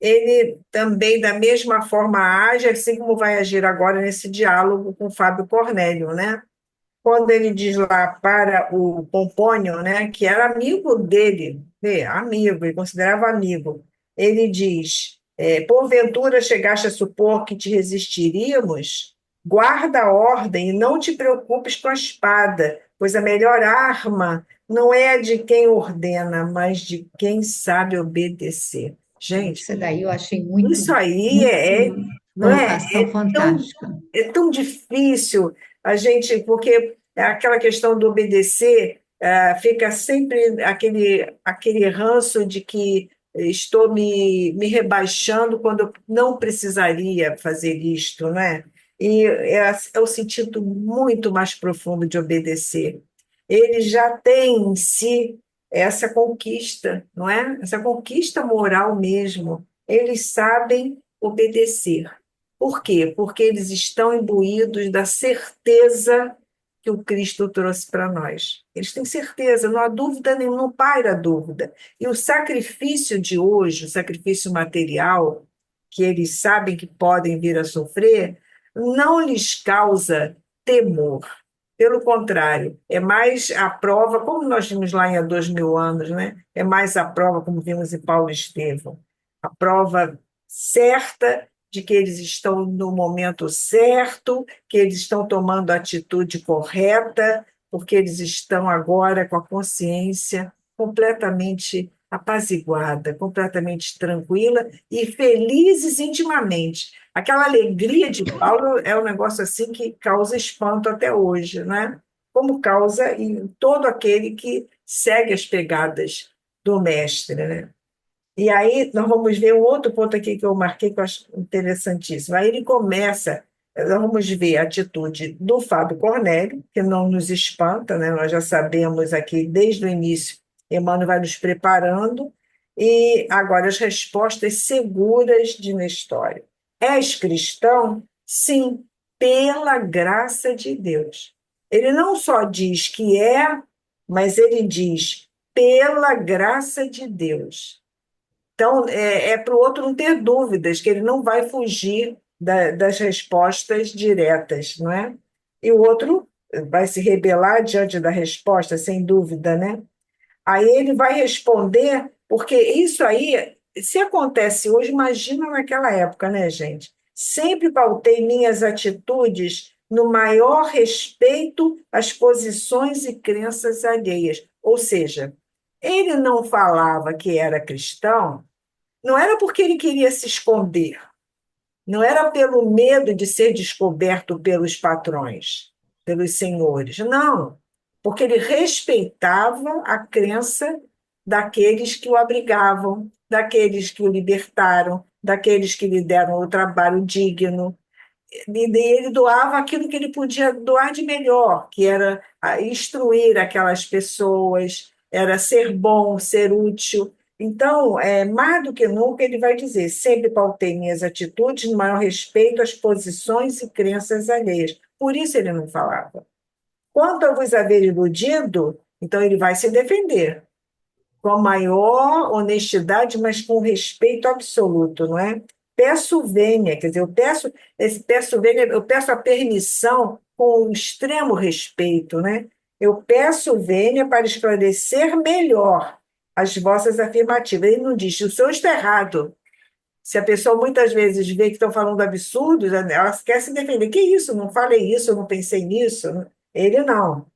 ele também, da mesma forma, age, assim como vai agir agora nesse diálogo com Fábio Cornélio, né? Quando ele diz lá para o Pompônio, né, que era amigo dele, amigo, ele considerava amigo, ele diz, porventura chegaste a supor que te resistiríamos? Guarda a ordem e não te preocupes com a espada, pois a melhor arma não é a de quem ordena, mas de quem sabe obedecer. Gente, Isso daí eu achei muito, isso aí muito não é, colocação tão, fantástica. é tão difícil a gente, porque aquela questão do obedecer, fica sempre aquele ranço de que estou me rebaixando quando eu não precisaria fazer isto, não é? E é o sentido muito mais profundo de obedecer. Ele já tem em si essa conquista, não é? Essa conquista moral mesmo. Eles sabem obedecer. Por quê? Porque eles estão imbuídos da certeza que o Cristo trouxe para nós. Eles têm certeza, não há dúvida nenhuma, não paira dúvida. E o sacrifício de hoje, o sacrifício material, que eles sabem que podem vir a sofrer, não lhes causa temor. Pelo contrário, é mais a prova, como nós vimos lá em há 2000 anos, né? É mais a prova, como vimos em Paulo e Estevão, a prova certa de que eles estão no momento certo, que eles estão tomando a atitude correta, porque eles estão agora com a consciência completamente apaziguada, completamente tranquila e felizes intimamente. Aquela alegria de Paulo é um negócio assim que causa espanto até hoje, né? Como causa em todo aquele que segue as pegadas do mestre, né? E aí nós vamos ver um outro ponto aqui que eu marquei que eu acho interessantíssimo. Aí ele começa, nós vamos ver a atitude do Fábio Cornélio, que não nos espanta, né? Nós já sabemos aqui desde o início, Emmanuel vai nos preparando, e agora as respostas seguras de Nestório. És cristão? Sim, pela graça de Deus. Ele não só diz que é, mas ele diz pela graça de Deus. Então, para o outro não ter dúvidas, que ele não vai fugir das respostas diretas, não é? E o outro vai se rebelar diante da resposta, sem dúvida, né? Aí ele vai responder, porque isso aí, se acontece hoje, imagina naquela época, né, gente? Sempre pautei minhas atitudes no maior respeito às posições e crenças alheias. Ou seja, ele não falava que era cristão, não era porque ele queria se esconder, não era pelo medo de ser descoberto pelos patrões, pelos senhores, não, porque ele respeitava a crença daqueles que o abrigavam, daqueles que o libertaram, daqueles que lhe deram o trabalho digno. E ele doava aquilo que ele podia doar de melhor, que era instruir aquelas pessoas, era ser bom, ser útil. Então, mais do que nunca, ele vai dizer: sempre pautei minhas atitudes no maior respeito às posições e crenças alheias. Por isso ele não falava. Quanto a vos haver iludido, então ele vai se defender com a maior honestidade, mas com respeito absoluto, não é? Peço vênia, quer dizer, peço vênia, eu peço a permissão com um extremo respeito, né? Eu peço vênia para esclarecer melhor as vossas afirmativas. Ele não diz: o senhor está errado. Se a pessoa muitas vezes vê que estão falando absurdos, ela quer se defender. Que isso? Não falei isso, eu não pensei nisso. Ele não.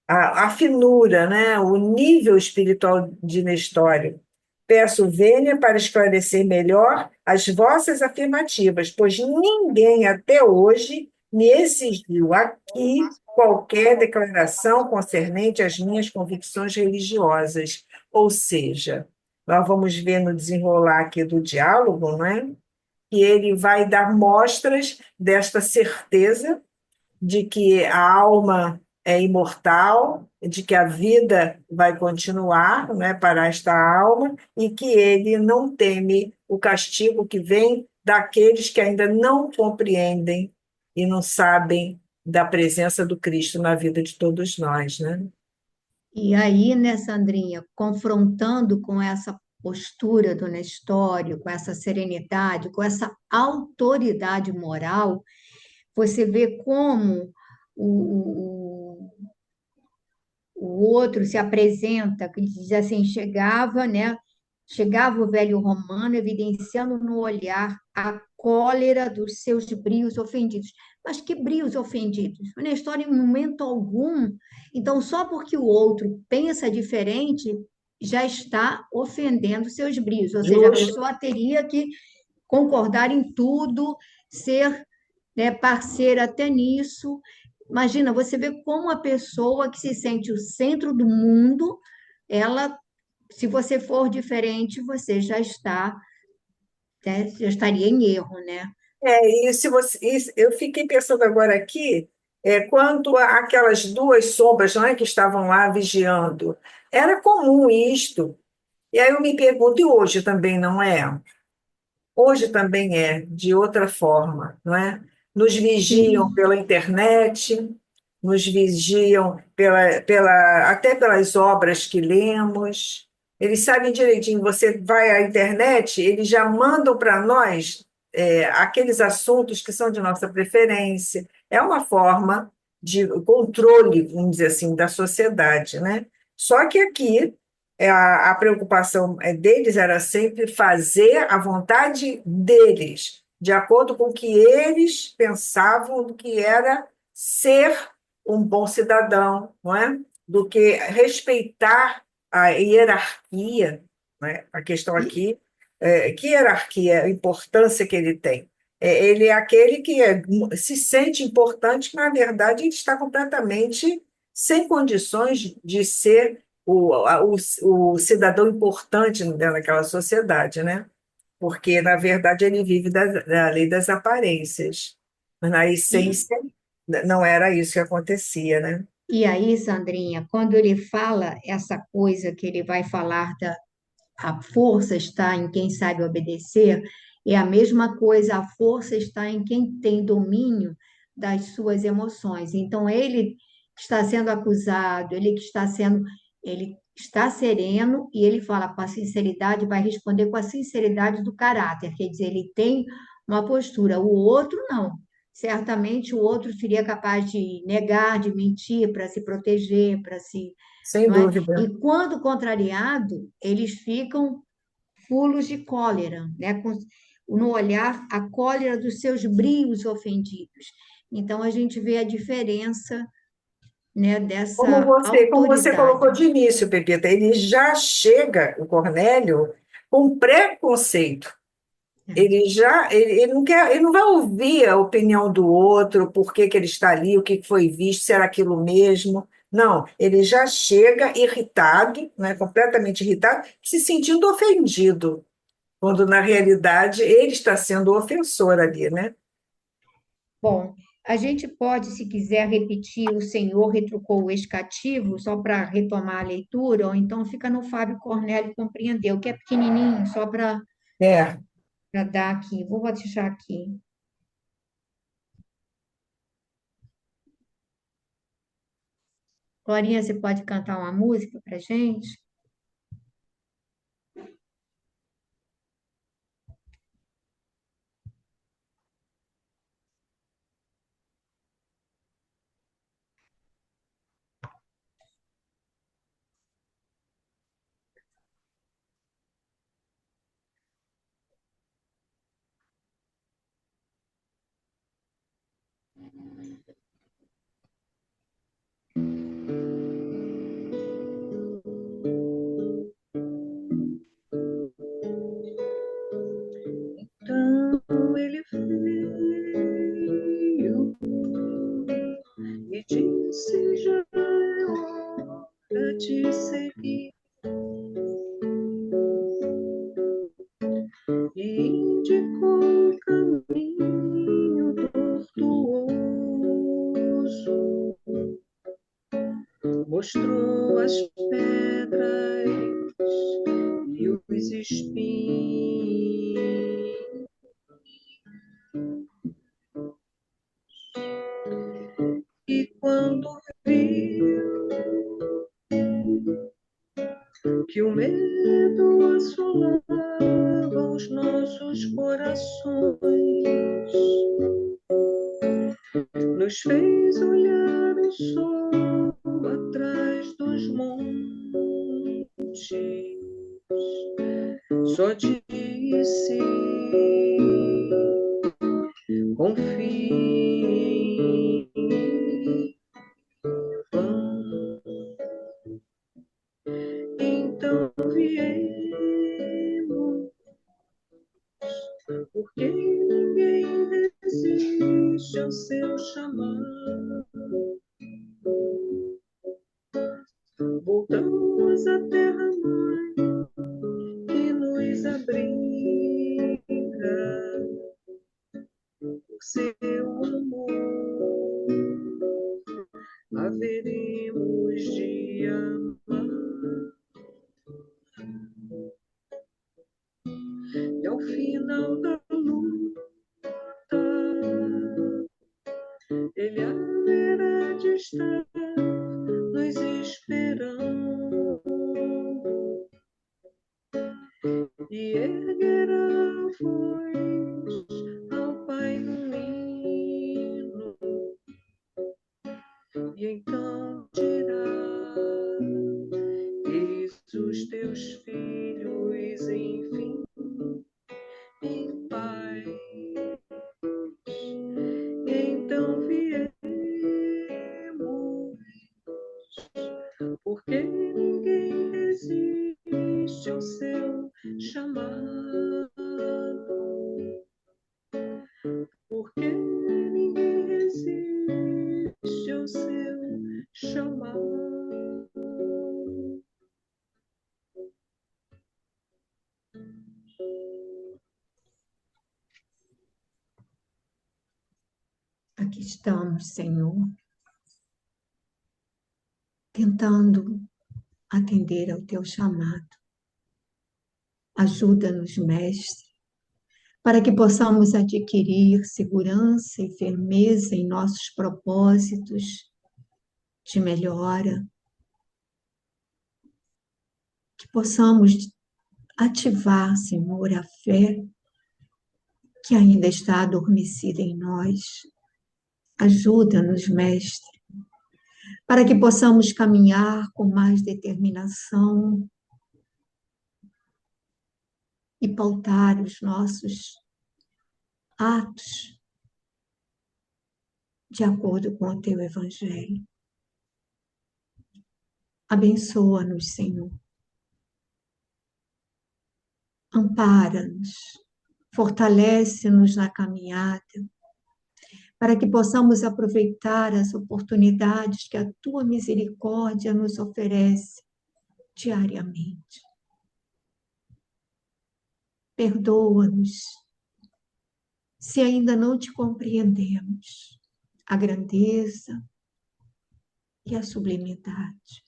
A finura, né? O nível espiritual de Nestório. Peço vênia para esclarecer melhor as vossas afirmativas, pois ninguém até hoje me exigiu aqui qualquer declaração concernente às minhas convicções religiosas. Ou seja, nós vamos ver no desenrolar aqui do diálogo, não é? Que ele vai dar mostras desta certeza de que a alma é imortal, de que a vida vai continuar, né, para esta alma, e que ele não teme o castigo que vem daqueles que ainda não compreendem e não sabem da presença do Cristo na vida de todos nós, né? E aí, né, Sandrinha, confrontando com essa postura do Nestório, com essa serenidade, com essa autoridade moral, você vê como o, o outro se apresenta, que diz assim, chegava, né? Chegava o velho romano, evidenciando no olhar a cólera dos seus brios ofendidos. Mas que brios ofendidos? Na história, em momento algum. Então, só porque o outro pensa diferente, já está ofendendo seus brios. Ou seja, a Justo. pessoa teria que concordar em tudo, ser, né, parceira até nisso. Imagina, você vê como a pessoa que se sente o centro do mundo, ela, se você for diferente, você já está, né, já estaria em erro, né? E se você, eu fiquei pensando agora aqui, quanto àquelas duas sombras, não é, que estavam lá vigiando. Era comum isto. E aí eu me pergunto, e hoje também não é? Hoje também é, de outra forma, não é? Nos vigiam Sim. pela internet, nos vigiam até pelas obras que lemos. Eles sabem direitinho, você vai à internet, eles já mandam para nós aqueles assuntos que são de nossa preferência. É uma forma de controle, vamos dizer assim, da sociedade, né? Só que aqui a preocupação deles era sempre fazer a vontade deles, de acordo com o que eles pensavam do que era ser um bom cidadão, não é? Do que respeitar a hierarquia, não é? A questão aqui, que hierarquia, a importância que ele tem. Ele é aquele que se sente importante, que, na verdade, ele está completamente sem condições de ser o cidadão importante daquela sociedade, né? Porque, na verdade, ele vive da lei das aparências. Mas, na E, essência, não era isso que acontecia, né? e aí, Sandrinha, quando ele fala essa coisa que ele vai falar da a força está em quem sabe obedecer, é a mesma coisa, a força está em quem tem domínio das suas emoções. Então, ele está sendo acusado, ele está sereno e ele fala com a sinceridade, vai responder com a sinceridade do caráter, quer dizer, ele tem uma postura, o outro não. Certamente o outro seria capaz de negar, de mentir para se proteger, para se, Sem não é? dúvida. E quando contrariado, eles ficam fulos de cólera, né? No olhar, a cólera dos seus brios ofendidos. Então, a gente vê a diferença, né, dessa Como você colocou autoridade. de início, Pepita, ele já chega, o Cornélio, com preconceito. Ele não quer, ele não vai ouvir a opinião do outro, por que que ele está ali, o que que foi visto, se era aquilo mesmo. Não, ele já chega irritado, né, completamente irritado, se sentindo ofendido, quando na realidade ele está sendo o ofensor ali, né? Bom, A gente pode, se quiser, repetir o Senhor retrucou o ex-cativo, só para retomar a leitura, ou então fica no Fábio Cornélio compreendeu, que é pequenininho, só para É, dar aqui. Vou deixar aqui. Glorinha, você pode cantar uma música para gente? Então ele veio e disse: já é hora de seguir. E indicou o caminho tortuoso, mostrou as pedras e os espinhos. E quando viu que o medo assolava os nossos corações, nos fez olhar o sol atrás dos montes. Só disse: confie, vão. Então viemos, porque ninguém resiste ao seu chamado. Voltamos à terra-mãe que nos abriga por seu amor. Haveremos de amar. E ao final da luta, ele haverá de estar nos esperando e erguerá a voz ao Pai no hino, e então dirá: eis os teus filhos, enfim, em paz. E então viemos, porque ninguém resiste ao seu chamado. Porque ninguém resiste ao seu chamado. Aqui estamos, Senhor, tentando atender ao teu chamado. Ajuda-nos, Mestre, para que possamos adquirir segurança e firmeza em nossos propósitos de melhora, que possamos ativar, Senhor, a fé que ainda está adormecida em nós. Ajuda-nos, Mestre, para que possamos caminhar com mais determinação e pautar os nossos atos de acordo com o teu Evangelho. Abençoa-nos, Senhor. Ampara-nos, fortalece-nos na caminhada, para que possamos aproveitar as oportunidades que a tua misericórdia nos oferece diariamente. Perdoa-nos se ainda não te compreendemos. a grandeza e a sublimidade.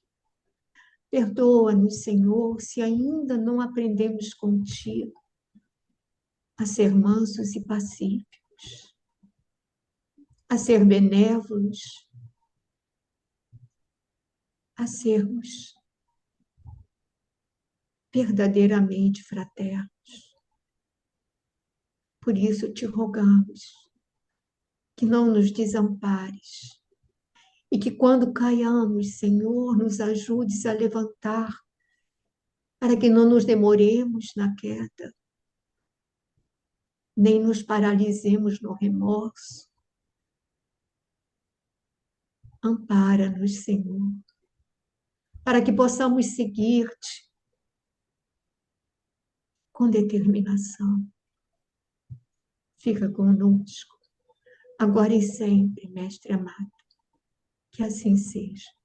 Perdoa-nos, Senhor, se ainda não aprendemos contigo a ser mansos e pacíficos, a ser benévolos, a sermos verdadeiramente fraternos. Por isso te rogamos que não nos desampares e que quando caiamos, Senhor, nos ajudes a levantar para que não nos demoremos na queda, nem nos paralisemos no remorso. Ampara-nos, Senhor, para que possamos seguir-te com determinação. Fica conosco, agora e sempre, Mestre amado. Que assim seja.